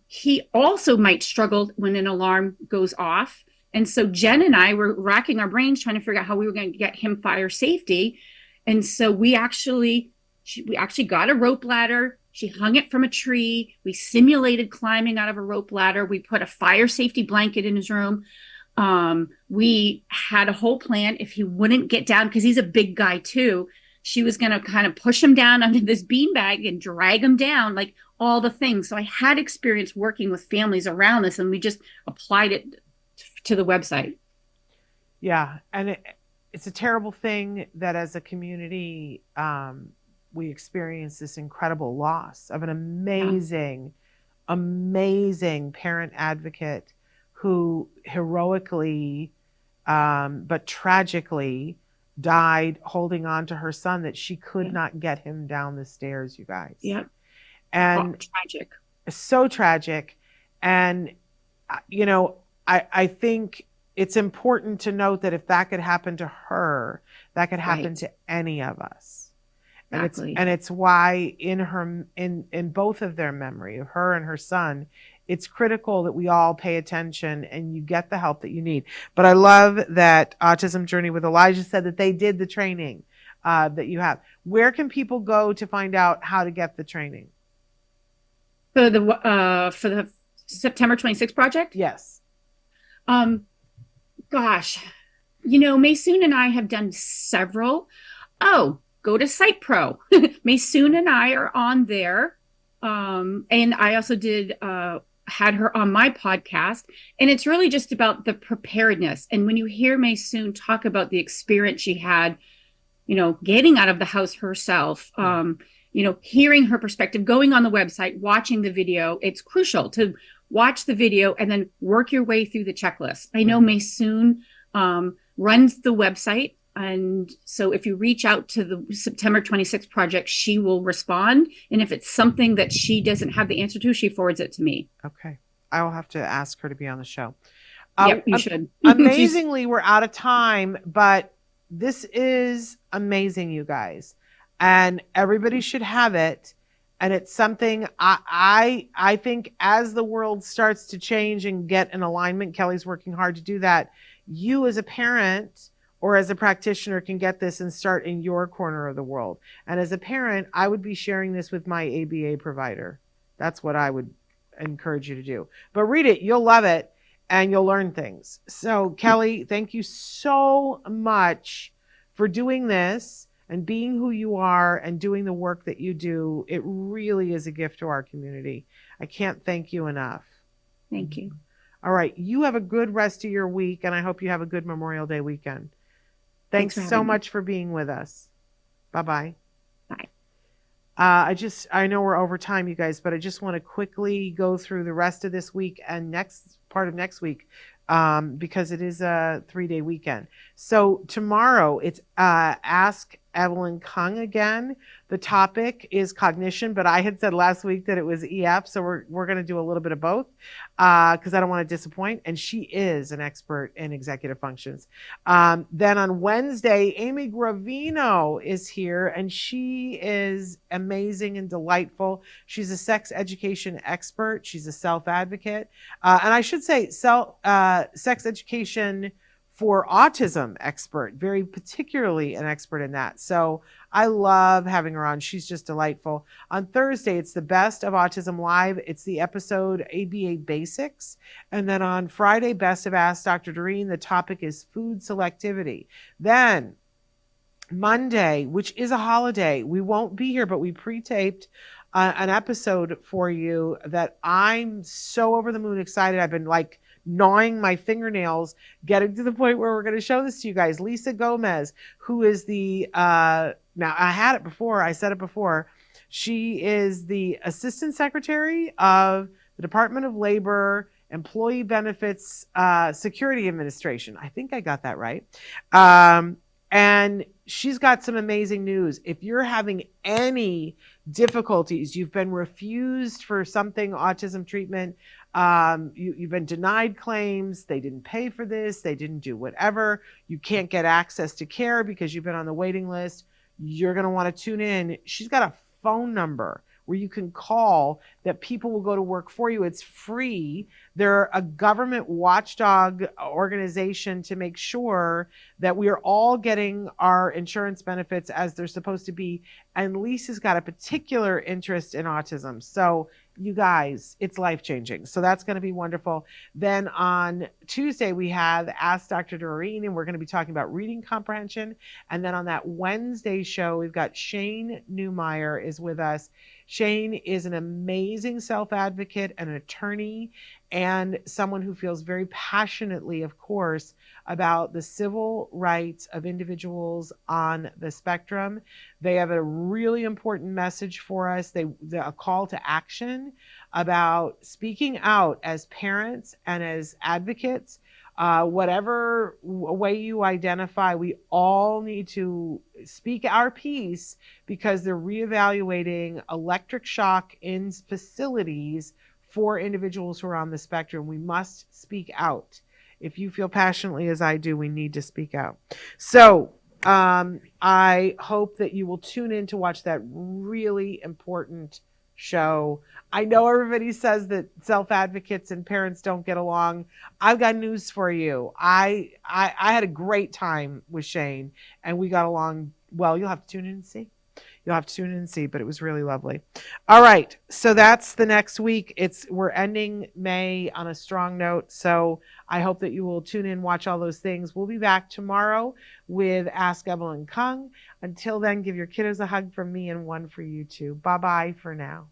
He also might struggle when an alarm goes off. And so Jen and I were racking our brains trying to figure out how we were going to get him fire safety. And so we actually got a rope ladder. She hung it from a tree. We simulated climbing out of a rope ladder. We put a fire safety blanket in his room. We had a whole plan if he wouldn't get down, because he's a big guy too. She was going to kind of push him down under this beanbag and drag him down, like all the things. So I had experience working with families around this, and we just applied it to the website. Yeah. And it's a terrible thing that as a community, we experience this incredible loss of an amazing parent advocate who heroically, but tragically, died holding on to her son, that she could not get him down the stairs, you guys. Yeah. And tragic. so tragic. And, you know, I think it's important to note that if that could happen to her, that could happen Right. to any of us. Exactly. And it's why in both of their memory, her and her son, it's critical that we all pay attention and you get the help that you need. But I love that Autism Journey with Elijah said that they did the training that you have. Where can people go to find out how to get the training? For the September 26th project? Yes. Um, gosh, you know, Maysoon and I have done several. Oh, go to Site Pro. Maysoon and I are on there. And I also had her on my podcast. And it's really just about the preparedness. And when you hear Maysoon talk about the experience she had, you know, getting out of the house herself, you know, hearing her perspective, going on the website, watching the video, it's crucial to watch the video and then work your way through the checklist. I know Maysoon runs the website. And so if you reach out to the September 26th project, she will respond. And if it's something that she doesn't have the answer to, she forwards it to me. Okay. I will have to ask her to be on the show. Yep, you should. Amazingly, we're out of time, but this is amazing, you guys. And everybody should have it. And it's something I think as the world starts to change and get in alignment, Kelly's working hard to do that. You as a parent or as a practitioner can get this and start in your corner of the world. And as a parent, I would be sharing this with my ABA provider. That's what I would encourage you to do. But read it, you'll love it, and you'll learn things. So Kelly, thank you so much for doing this and being who you are and doing the work that you do. It really is a gift to our community. I can't thank you enough. Thank you. All right. You have a good rest of your week, and I hope you have a good Memorial Day weekend. Thanks so much for being with us. Bye-bye. Bye. I know we're over time, you guys, but I just want to quickly go through the rest of this week and next part of next week because it is a 3-day weekend. So tomorrow it's Ask Evelyn Kung again. The topic is cognition, but I had said last week that it was EF, so we're going to do a little bit of both because I don't want to disappoint. And she is an expert in executive functions. Then on Wednesday, Amy Gravino is here, and she is amazing and delightful. She's a sex education expert. She's a self-advocate. And I should say sex education for autism expert, very particularly an expert in that. So I love having her on. She's just delightful. On Thursday, it's the best of Autism Live. It's the episode ABA Basics. And then on Friday, Best of Ask Dr. Doreen, the topic is food selectivity. Then Monday, which is a holiday, we won't be here, but we pre-taped an episode for you that I'm so over the moon excited. I've been like gnawing my fingernails, getting to the point where we're going to show this to you guys. Lisa Gomez, who is now I had it before, I said it before. She is the Assistant Secretary of the Department of Labor, Employee Benefits, Security Administration. I think I got that right. And she's got some amazing news. If you're having any difficulties, you've been refused for something, autism treatment, you've been denied claims, they didn't pay for this, they didn't do whatever, you can't get access to care because you've been on the waiting list, you're going to want to tune in. She's got a phone number where you can call that people will go to work for you. It's free. They're a government watchdog organization to make sure that we are all getting our insurance benefits as they're supposed to be. And Lisa's got a particular interest in autism. So you guys, it's life-changing. So that's going to be wonderful. Then on Tuesday, we have Ask Dr. Doreen, and we're going to be talking about reading comprehension. And then on that Wednesday show, we've got Shane Newmeyer is with us. Shane is an amazing self-advocate, an attorney, and someone who feels very passionately, of course, about the civil rights of individuals on the spectrum. They have a really important message for us, a call to action about speaking out as parents and as advocates Whatever way you identify, we all need to speak our piece because they're reevaluating electric shock in facilities for individuals who are on the spectrum. We must speak out. If you feel passionately as I do, we need to speak out. So I hope that you will tune in to watch that really important show. I know everybody says that self-advocates and parents don't get along. I've got news for you. I had a great time with Shane and we got along well. You'll have to tune in and see. You'll have to tune in and see, but it was really lovely. All right. So that's the next week. We're ending May on a strong note. So I hope that you will tune in, watch all those things. We'll be back tomorrow with Ask Evelyn Kung. Until then, give your kiddos a hug from me and one for you too. Bye-bye for now.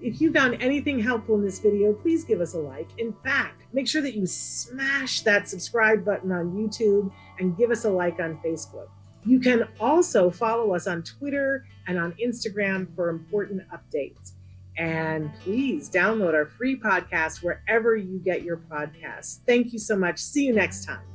If you found anything helpful in this video, please give us a like. In fact, make sure that you smash that subscribe button on YouTube and give us a like on Facebook. You can also follow us on Twitter and on Instagram for important updates. And please download our free podcast wherever you get your podcasts. Thank you so much. See you next time.